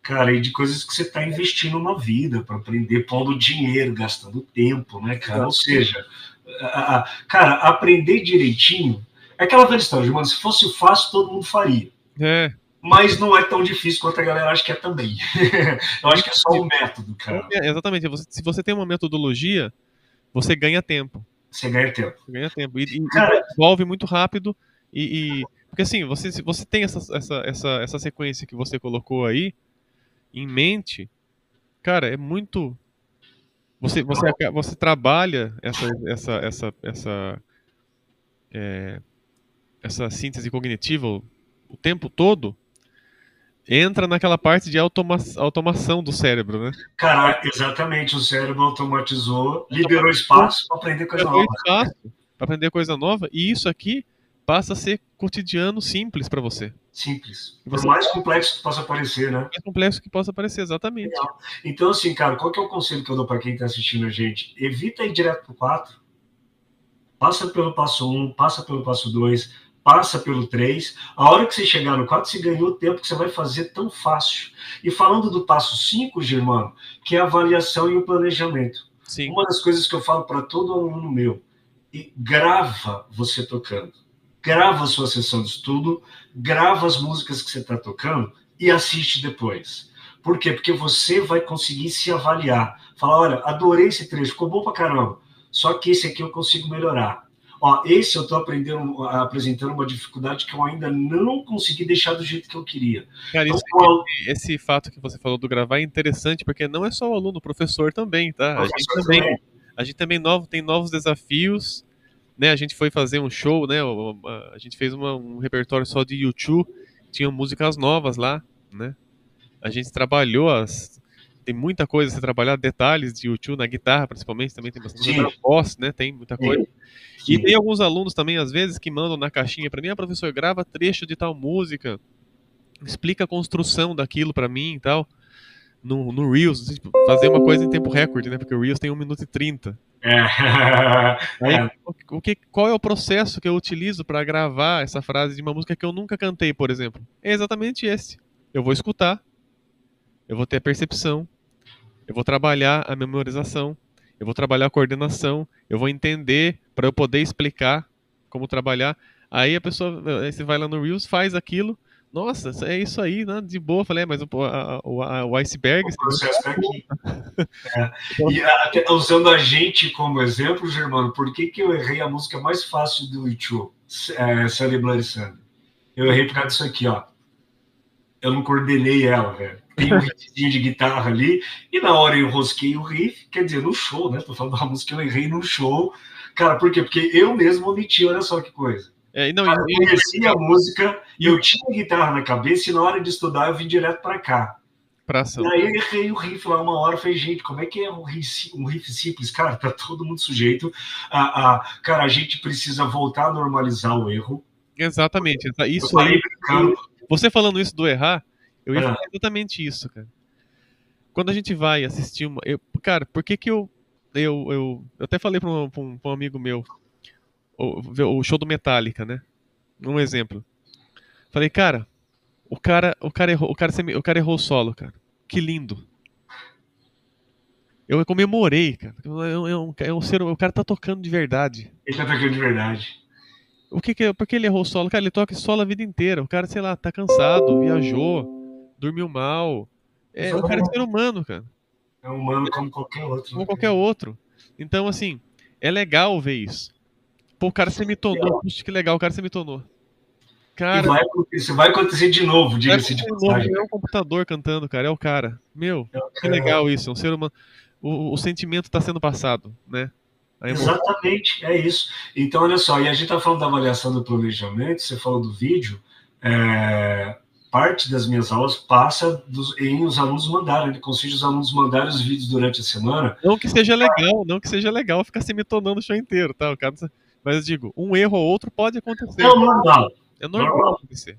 Cara, e de coisas que você está investindo na vida, para aprender, pondo dinheiro, gastando tempo, né, cara? Ou seja, cara, aprender direitinho... É aquela velha história, mano, se fosse fácil, todo mundo faria. É. Mas não é tão difícil quanto a galera acha que é também. Eu acho que é só o método, cara. Exatamente. Se você tem uma metodologia, você ganha tempo. Você ganha tempo. Você ganha tempo. E desenvolve muito rápido. Porque assim, você tem essa sequência que você colocou aí em mente, cara, é muito... Você trabalha essa síntese cognitiva o tempo todo, entra naquela parte de automação do cérebro, né? Cara, exatamente, o cérebro automatizou, liberou espaço para aprender coisa nova. Para aprender coisa nova, e isso aqui passa a ser cotidiano, simples para você. Simples. Por mais complexo que possa parecer, né? Mais complexo que possa parecer, exatamente. Legal. Então, assim, cara, qual que é o conselho que eu dou para quem está assistindo a gente? Evita ir direto pro 4. Passa pelo passo 1, passa pelo passo 2, passa pelo 3. A hora que você chegar no 4, você ganhou o tempo que você vai fazer tão fácil. E falando do passo 5, Germano, que é a avaliação e o planejamento. Sim. Uma das coisas que eu falo para todo aluno meu, grava você tocando. Grava a sua sessão de estudo, grava as músicas que você está tocando e assiste depois. Por quê? Porque você vai conseguir se avaliar. Falar, olha, adorei esse trecho, ficou bom pra caramba. Só que esse aqui eu consigo melhorar. Ó, esse eu estou apresentando uma dificuldade que eu ainda não consegui deixar do jeito que eu queria. Cara, então, esse fato que você falou do gravar é interessante, porque não é só o aluno, o professor também, tá? A gente também tem novos desafios né, a gente foi fazer um show, né, a gente fez um repertório só de U2, tinha músicas novas lá, né, a gente trabalhou tem muita coisa a ser trabalhada, detalhes de U2 na guitarra, principalmente, também tem bastante coisa Sim, na voz, né, tem muita coisa. sim, E tem sim. alguns alunos também, às vezes, que mandam na caixinha pra mim, professor, grava trecho de tal música, explica a construção daquilo pra mim e tal, no Reels, tipo, fazer uma coisa em tempo recorde, né, porque o Reels tem 1 minuto e 30. É, Aí, é, qual é o processo que eu utilizo para gravar essa frase de uma música que eu nunca cantei, por exemplo? É exatamente esse. Eu vou escutar, eu vou ter a percepção, eu vou trabalhar a memorização, eu vou trabalhar a coordenação, eu vou entender para eu poder explicar como trabalhar. Aí a pessoa, aí você vai lá no Reels, faz aquilo. Nossa, é isso aí, né? De boa. Falei, mas o iceberg, o você não processo está aqui. É. falou, E usando a gente como exemplo, Germano, por que eu errei a música mais fácil do YouTube, Sunday Bloody Sunday? Eu errei por causa disso aqui, ó. Eu não coordenei ela, velho. Tem um riffzinho de guitarra ali, e na hora eu enrosquei o riff, quer dizer, no show, né? Tô falando de uma música que eu errei no show. Cara, por quê? Porque eu mesmo omiti, olha só que coisa. não, Cara, eu conheci a música, e o eu tinha a guitarra na cabeça, e na hora de estudar eu vim direto para cá. pra E ação. aí eu errei o riff lá uma hora, falei, gente, como é que é um riff simples? Cara, tá todo mundo sujeito. Cara, a gente precisa voltar a normalizar o erro. Exatamente. Eu Isso falei aí. brincando. Você falando isso do errar, eu ia Ah, falar exatamente isso, cara. Quando a gente vai assistir cara, por que que eu até falei pra um amigo meu, o show do Metallica, né? Um exemplo. Falei, cara, o cara errou, o cara errou o solo, cara. Que lindo. Eu comemorei, cara. O cara tá tocando de verdade. ele tá tocando de verdade. Por que ele errou o solo? Cara, ele toca solo a vida inteira. O cara, sei lá, tá cansado, viajou, dormiu mal. O cara é ser humano, cara. É um humano como qualquer outro, Como né? qualquer outro. Então, assim, é legal ver isso. Pô, o cara se mitonou. Puxa, que legal, o cara se mitonou. E Cara, vai acontecer de novo, vai diga-se de acontecer de novo, passagem. não é um computador cantando, cara, é o cara. Meu, que É, legal isso, é um ser humano. O sentimento tá sendo passado, né? A emoção. exatamente, é isso. Então, olha só, e a gente está falando da avaliação do planejamento, você falou do vídeo, parte das minhas aulas passa em os alunos mandarem, ele consiste os alunos mandarem os vídeos durante a semana. Não que seja legal ficar se mitonando o show inteiro, tá? Mas eu digo, um erro ou outro pode acontecer. Não, normal, É normal normal. acontecer.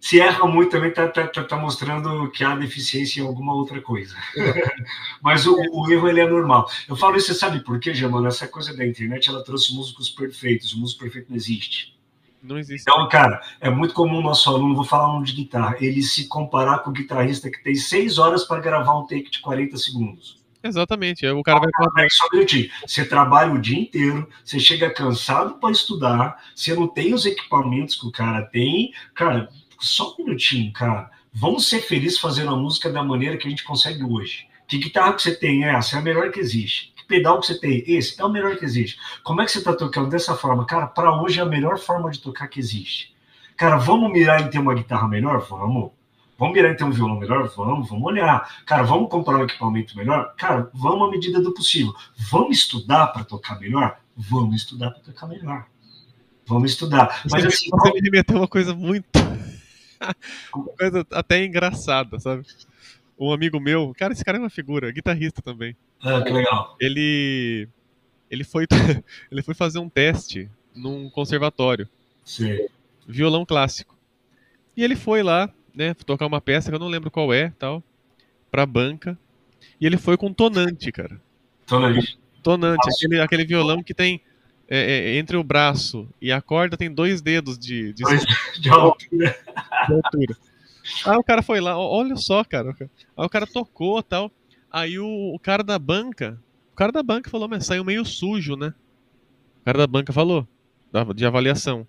Se erra muito também tá mostrando que há deficiência em alguma outra coisa. Exatamente. Mas o erro ele é normal. Eu falo isso, você sabe por quê, Germano? Essa coisa da internet, ela trouxe músicos perfeitos. O músico perfeito não existe. Não existe. Então, cara, é muito comum o nosso aluno, vou falar um de guitarra, ele se comparar com o guitarrista que tem 6 horas para gravar um take de 40 segundos. Exatamente. Aí o cara vai É só um minutinho. Você trabalha o dia inteiro, você chega cansado para estudar, você não tem os equipamentos que o cara tem. Cara, só um minutinho, cara. Vamos ser felizes fazendo a música da maneira que a gente consegue hoje. Que guitarra que você tem? Essa é a melhor que existe. Que pedal que você tem? Esse é o melhor que existe. Como é que você está tocando dessa forma? Cara, para hoje é a melhor forma de tocar que existe. Cara, vamos mirar em ter uma guitarra melhor? Vamos. Vamos mirar em ter um violão melhor? Vamos olhar. Cara, vamos comprar um equipamento melhor? Cara, vamos à medida do possível. Vamos estudar para tocar melhor? Vamos estudar para tocar melhor. Vamos estudar. Você, Mas assim, você me remeteu uma coisa muito. Uma coisa até engraçada, sabe? Um amigo meu, cara, esse cara é uma figura, guitarrista também. que legal. Ele, ele foi, ele foi fazer um teste num conservatório, Sei. violão clássico. E ele foi lá, né, tocar uma peça que eu não lembro qual é, tal, pra banca. E ele foi com tonante, cara. Tonante. Tonante, aquele violão que tem entre o braço e a corda tem 2 dedos De altura. de altura. Aí o cara foi lá, olha só, cara. Aí o cara tocou tal. Aí o cara da banca. O cara da banca falou, mas saiu meio sujo, né? O cara da banca falou, de avaliação.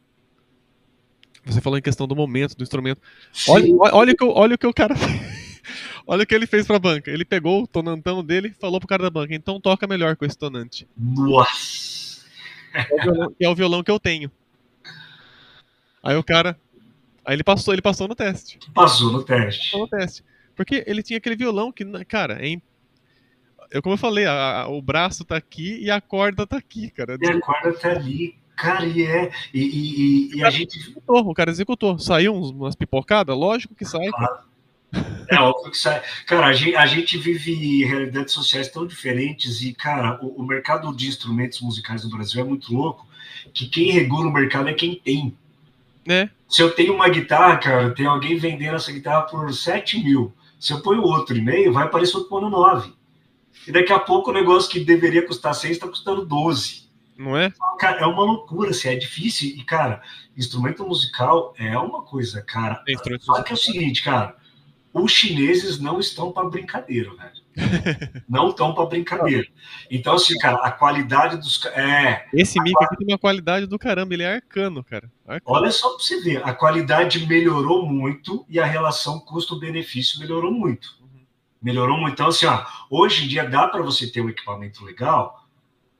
Você falou em questão do momento, do instrumento. Olha, Sim. olha o que o cara fez. Olha o que ele fez pra banca. Ele pegou o tonantão dele e falou pro cara da banca, então toca melhor com esse tonante. Nossa. É o violão que eu tenho. Aí o cara. Aí ele passou no teste. Passou no teste. Passou no teste. Porque ele tinha aquele violão que, cara, como eu falei, o braço tá aqui e a corda tá aqui, cara. E a corda tá ali. Cara, e a gente. O cara executou. Saiu umas pipocadas? Lógico que sai, cara. É óbvio que sai. Cara, a gente vive realidades sociais tão diferentes e, cara, o mercado de instrumentos musicais no Brasil é muito louco, que quem regula o mercado é quem tem. Né? Se eu tenho uma guitarra, cara, tem alguém vendendo essa guitarra por 7 mil. Se eu ponho outro e meio, vai aparecer outro pondo 9. E daqui a pouco o negócio que deveria custar 6 está custando 12. Não é? Cara, é uma loucura, assim, é difícil. E, cara, instrumento musical é uma coisa, cara. Tem instrumento Só que é o musical. seguinte, cara, os chineses não estão para brincadeira, velho. Não estão para brincadeira. Então, assim, cara, a qualidade dos. Esse mic aqui tem uma qualidade do caramba, ele é arcano, cara. Arcano. Olha só para você ver, a qualidade melhorou muito e a relação custo-benefício melhorou muito. Melhorou muito. Então, assim, ó, hoje em dia dá para você ter um equipamento legal.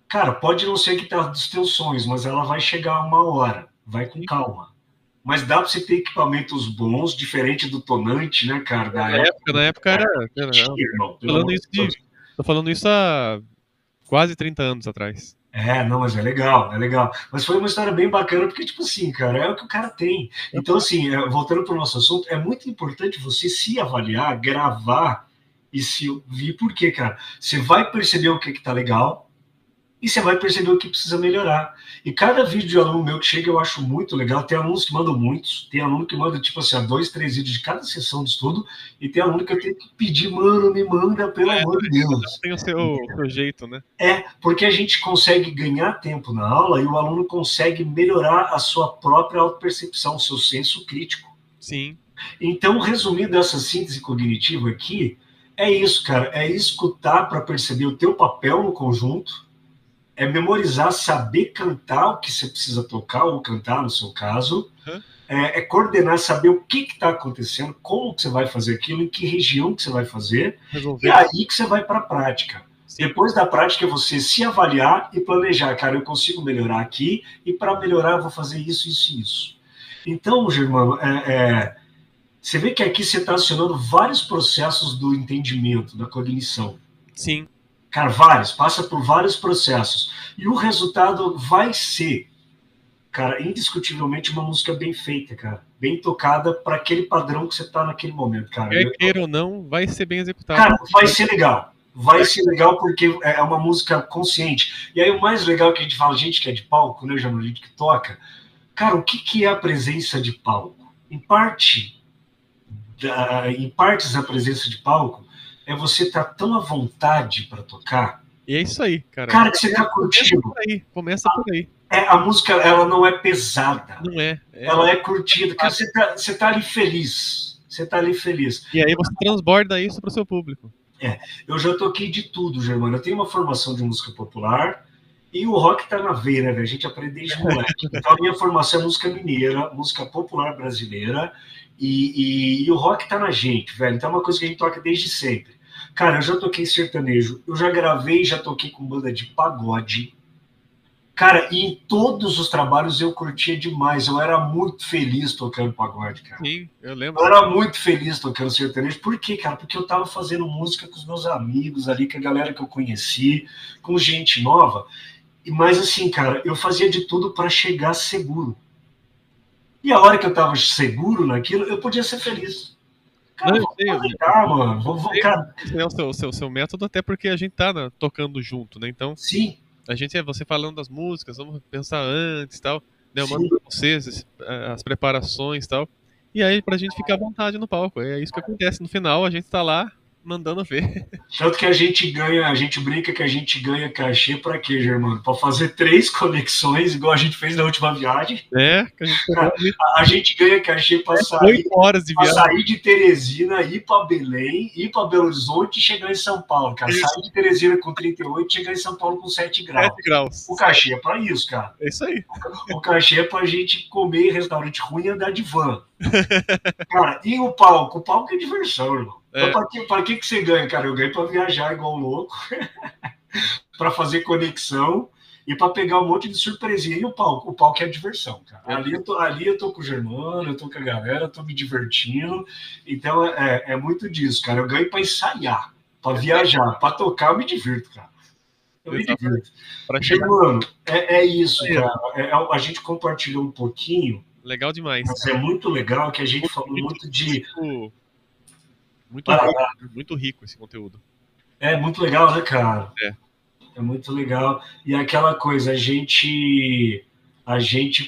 Cara, pode não ser a guitarra dos teus sonhos, mas ela vai chegar uma hora. Vai com calma. Mas dá para você ter equipamentos bons, diferente do tonante, né, cara? Na época era. Irmão, pelo amor de Deus. Tô falando isso há quase 30 anos atrás. Não, mas é legal, é legal. Mas foi uma história bem bacana, porque, tipo assim, cara, é o que o cara tem. Então, assim, voltando para o nosso assunto, é muito importante você se avaliar, gravar e se ouvir, porque, cara, você vai perceber o que tá legal, e você vai perceber o que precisa melhorar. E cada vídeo de aluno meu que chega eu acho muito legal. Tem alunos que mandam muitos, tem aluno que manda, tipo assim, 2, 3 vídeos de cada sessão de estudo, e tem aluno que eu tenho que pedir, mano, me manda, pelo amor de Deus. Tem o seu jeito, né? Porque a gente consegue ganhar tempo na aula e o aluno consegue melhorar a sua própria autopercepção, o seu senso crítico. Sim. Então, resumindo essa síntese cognitiva aqui, é isso, cara, é escutar para perceber o teu papel no conjunto, é memorizar, saber cantar o que você precisa tocar ou cantar, no seu caso. É coordenar, saber o que está acontecendo, como que você vai fazer aquilo, em que região que você vai fazer. Resolver. E aí que você vai para a prática. Sim. Depois da prática, é você se avaliar e planejar. Cara, eu consigo melhorar aqui e para melhorar eu vou fazer isso, isso e isso. Então, Germano, você vê que aqui você está acionando vários processos do entendimento, da cognição. Sim. Cara, passa por vários processos. E o resultado vai ser, cara, indiscutivelmente uma música bem feita, cara. Bem tocada para aquele padrão que você tá naquele momento, cara. Queira ou não, vai ser bem executado. Cara, vai ser legal. Vai ser legal porque é uma música consciente. E aí o mais legal que a gente fala, gente que é de palco, né, Jano, gente que toca. Cara, o que é a presença de palco? Em partes da presença de palco, é você estar tão à vontade para tocar. E é isso aí, cara. Cara, que você tá curtindo. Começa por aí. A música, ela não é pesada. Não é. Ela é curtida. Cara, você tá ali feliz. Você tá ali feliz. E aí você transborda isso para o seu público. Eu já toquei de tudo, Germano. Eu tenho uma formação de música popular e o rock tá na veia, né, velho? A gente aprende desde moleque. Então a minha formação é música mineira, música popular brasileira e o rock tá na gente, velho. Então é uma coisa que a gente toca desde sempre. Cara, eu já toquei sertanejo, eu já gravei, já toquei com banda de pagode. Cara, e em todos os trabalhos eu curtia demais. Eu era muito feliz tocando pagode, cara. Sim, eu lembro. Eu era muito feliz tocando sertanejo. Por quê, cara? Porque eu tava fazendo música com os meus amigos ali, com a galera que eu conheci, com gente nova. Mas assim, cara, eu fazia de tudo para chegar seguro. E a hora que eu tava seguro naquilo, eu podia ser feliz. Cara, não, mano. Cara. Esse é o seu método, até porque a gente tá tocando junto, né? Então, sim. A gente você falando das músicas, vamos pensar antes e tal. Né? Eu mando pra vocês as preparações e tal. E aí, pra gente ficar à vontade no palco. É isso que acontece. No final, a gente tá lá mandando ver. Tanto que a gente brinca que a gente ganha cachê pra quê, Germano? Pra fazer 3 conexões, igual a gente fez na última viagem. A gente ganha cachê pra sair, 8 horas de viagem. Sair de Teresina, ir pra Belém, ir pra Belo Horizonte e chegar em São Paulo, cara. Isso. Sair de Teresina com 38 e chegar em São Paulo com 7 graus. 7 graus. O cachê é pra isso, cara. É isso aí. O cachê é pra gente comer em restaurante ruim e andar de van. Cara, e o palco? O palco é diversão, irmão. Então, pra que você ganha, cara? Eu ganho pra viajar igual louco, pra fazer conexão e pra pegar um monte de surpresinha. E o palco é a diversão, cara. Ali eu tô com o Germano, eu tô com a galera, eu tô me divertindo. Então é muito disso, cara. Eu ganho pra ensaiar, pra viajar, pra tocar, eu me divirto, cara. Eu me Exato. divirto. Para chegar Germano, é isso, aí, cara. A gente compartilhou um pouquinho, legal demais, mas cara. é muito legal que a gente Muito falou muito de. muito Para rico, lá. muito rico esse conteúdo. É muito legal, né, cara? É, É muito legal. E aquela coisa, a gente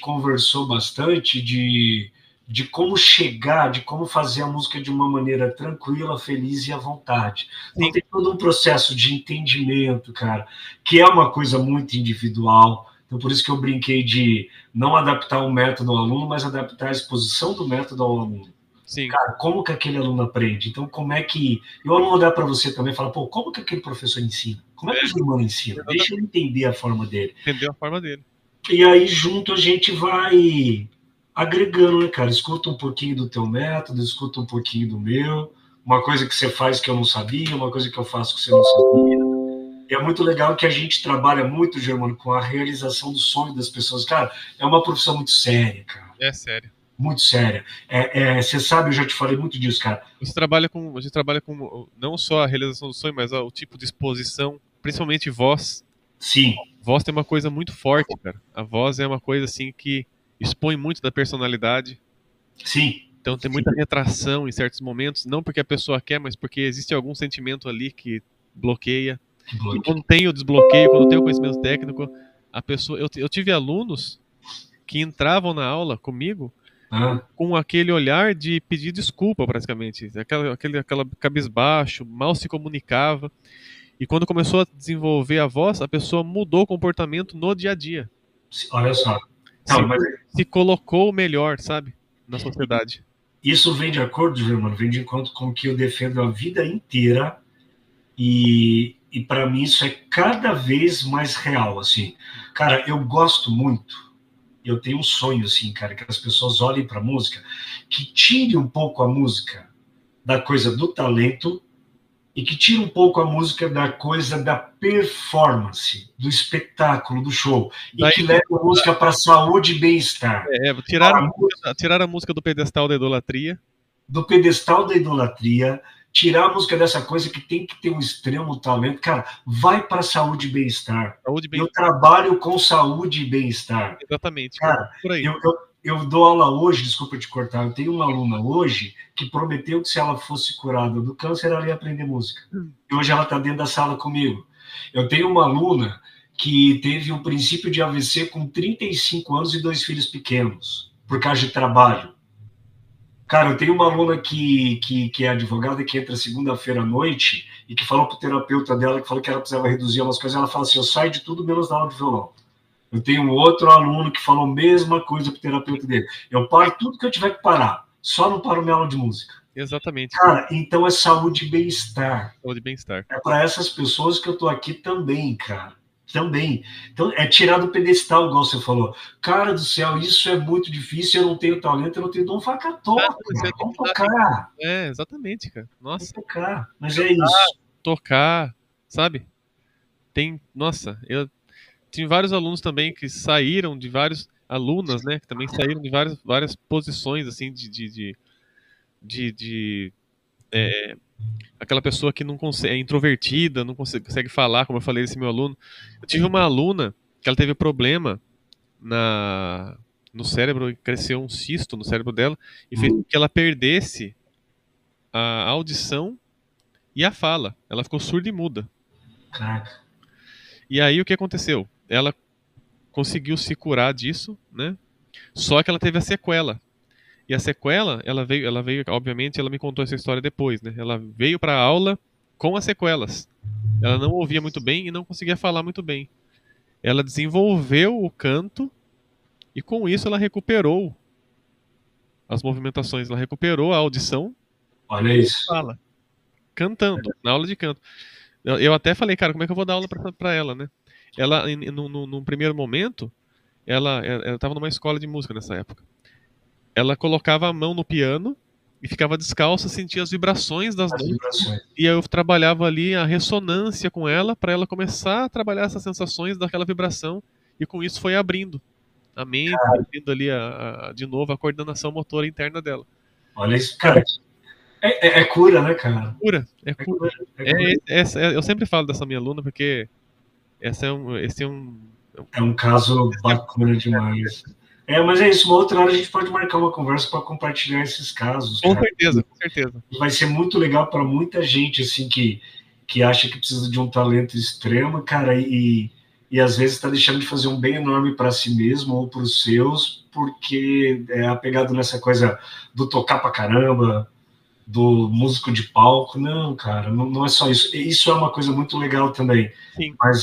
conversou bastante de como chegar, de como fazer a música de uma maneira tranquila, feliz e à vontade. Então sim, tem todo um processo de entendimento, cara, que é uma coisa muito individual. Então por isso que eu brinquei de não adaptar o método ao aluno, mas adaptar a exposição do método ao aluno. sim, Cara, como que aquele aluno aprende? Então, como é que. E o aluno olhar para você também e falar, pô, como que aquele professor ensina? Como é que o Germano ensina? Deixa exatamente. ele entender a forma dele. Entendeu a forma dele. E aí, junto, a gente vai agregando, né, cara? Escuta um pouquinho do teu método, escuta um pouquinho do meu. Uma coisa que você faz que eu não sabia, uma coisa que eu faço que você não sabia. E é muito legal que a gente trabalha muito, Germano, com a realização do sonho das pessoas. Cara, é uma profissão muito séria, cara. É sério. Muito séria. Você sabe, eu já te falei muito disso, cara. A gente trabalha com não só a realização do sonho, mas o tipo de exposição, principalmente voz. Sim, Voz tem uma coisa muito forte, cara. A voz é uma coisa assim que expõe muito da personalidade. sim. Então tem muita retração em certos momentos, não porque a pessoa quer, mas porque existe algum sentimento ali que bloqueia. Que E bloqueio. quando tem o desbloqueio, quando tem o conhecimento técnico, a pessoa. Eu tive alunos que entravam na aula comigo Ah, com aquele olhar de pedir desculpa, praticamente. Aquela cabisbaixo, mal se comunicava. E quando começou a desenvolver a voz, a pessoa mudou o comportamento no dia a dia. olha só. Se, Não, mas se colocou melhor, sabe? Na sociedade. isso vem de acordo, Germano, vem de encontro com o que eu defendo a vida inteira e para mim isso é cada vez mais real, assim. Cara, eu gosto muito, eu tenho um sonho, assim, cara, que as pessoas olhem para a música, que tire um pouco a música da coisa do talento e que tire um pouco a música da coisa da performance, do espetáculo, do show, e Daí, que leve a música para saúde e bem-estar. tirar a música do pedestal da idolatria. Do pedestal da idolatria, tirar a música dessa coisa que tem que ter um extremo talento. Cara, vai para saúde e bem-estar. Saúde bem. Eu trabalho com saúde e bem-estar. Exatamente. Cara, Por aí. eu dou aula hoje, desculpa te cortar, eu tenho uma aluna hoje que prometeu que se ela fosse curada do câncer, ela ia aprender música. E hoje ela está dentro da sala comigo. Eu tenho uma aluna que teve um princípio de AVC com 35 anos e 2 filhos pequenos, por causa de trabalho. Cara, eu tenho uma aluna que é advogada que entra segunda-feira à noite e que falou pro terapeuta dela que falou que ela precisava reduzir umas coisas. Ela fala assim: eu saio de tudo menos da aula de violão. Eu tenho um outro aluno que falou a mesma coisa pro terapeuta dele. Eu paro tudo que eu tiver que parar, só não paro minha aula de música. Exatamente. Cara, então é saúde e bem-estar. Saúde e bem-estar. É para essas pessoas que eu tô aqui também, cara. Também. Então, é tirar do pedestal, igual você falou. Cara do céu, isso é muito difícil, eu não tenho talento, eu não tenho dom, faca toca, vamos tocar. Exatamente, cara. Vamos Nossa, tocar. Mas é isso. tocar, sabe? Nossa, eu tive vários alunos também que saíram de vários alunas, né, que também saíram de várias posições assim de aquela pessoa que não consegue, é introvertida, não consegue falar, como eu falei desse meu aluno. Eu tive uma aluna que ela teve problema na no cérebro, cresceu um cisto no cérebro dela e fez com que ela perdesse a audição e a fala. Ela ficou surda e muda. Caraca. E aí o que aconteceu? Ela conseguiu se curar disso, né? Só que ela teve a sequela. E a sequela, ela veio, obviamente, ela me contou essa história depois, né? Ela veio para a aula com as sequelas. Ela não ouvia muito bem e não conseguia falar muito bem. Ela desenvolveu o canto e com isso ela recuperou as movimentações, ela recuperou a audição Olha e a isso. fala, cantando, na aula de canto. Eu até falei, cara, como é que eu vou dar aula pra ela, né? Ela, num primeiro momento, ela estava numa escola de música nessa época. Ela colocava a mão no piano e ficava descalça, sentia as vibrações das As notas. vibrações. E eu trabalhava ali a ressonância com ela para ela começar a trabalhar essas sensações daquela vibração. E com isso foi abrindo a mente, abrindo ali de novo a coordenação motora interna dela. Olha isso. Cara, é cura, né, cara? Cura, é É cura. cura. É cura. Eu sempre falo dessa minha aluna porque Esse é um. É um caso bacana demais. Mas é isso, uma outra hora a gente pode marcar uma conversa para compartilhar esses casos, Com cara. certeza, com certeza. Vai ser muito legal para muita gente, assim, que acha que precisa de um talento extremo, cara, e às vezes está deixando de fazer um bem enorme para si mesmo ou para os seus, porque é apegado nessa coisa do tocar pra caramba, do músico de palco. Não, cara, não é só isso. Isso é uma coisa muito legal também. Sim, Mas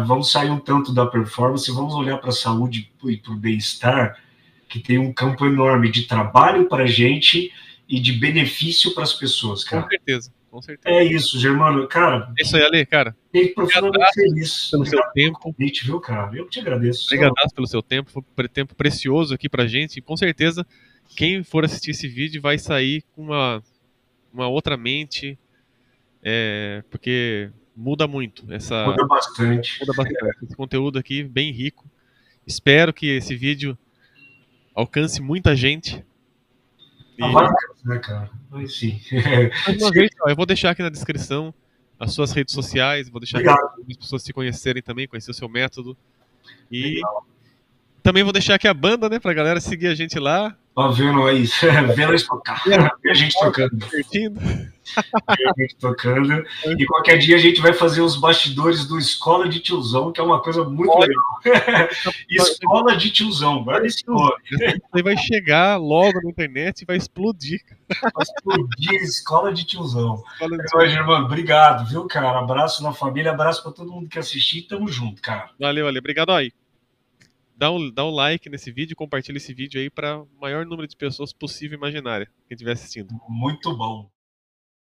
vamos sair um tanto da performance e vamos olhar para a saúde e para o bem-estar, que tem um campo enorme de trabalho para a gente e de benefício para as pessoas, com cara. certeza, com certeza. É isso, Germano. Cara, É isso aí, Ale, cara. fiquei profundamente feliz. Pelo seu Obrigado pelo tempo. convite, viu, cara? Eu que te agradeço. Obrigadaço pelo seu tempo. Foi um tempo precioso aqui pra gente. E com certeza, quem for assistir esse vídeo vai sair com uma outra mente. Porque muda muito. Muda bastante. Muda bastante. Esse conteúdo aqui, bem rico. Espero que esse vídeo alcance muita gente. Vai, E, né, cara? Mas sim. mais uma vez, ó, eu vou deixar aqui na descrição as suas redes sociais. Vou deixar aqui Obrigado. para as pessoas se conhecerem também, conhecer o seu método. E Legal. também vou deixar aqui a banda, né, pra galera seguir a gente lá. Ó, vendo aí, vendo nós tocar. Ver a gente tocando. Divertindo. Ver a gente tocando. E qualquer dia a gente vai fazer os bastidores do Escola de Tiozão, que é uma coisa muito legal. Escola de Tiozão, guarda esse nome. Aí vai chegar logo na internet e vai explodir. Vai explodir Escola de Tiozão. Escola de Mas, irmão, obrigado, viu, cara? Abraço na família, abraço para todo mundo que assistiu. Tamo junto, cara. Valeu, valeu. Obrigado aí. Dá um like nesse vídeo, compartilha esse vídeo aí para o maior número de pessoas possível e imaginária que estiver assistindo. Muito bom.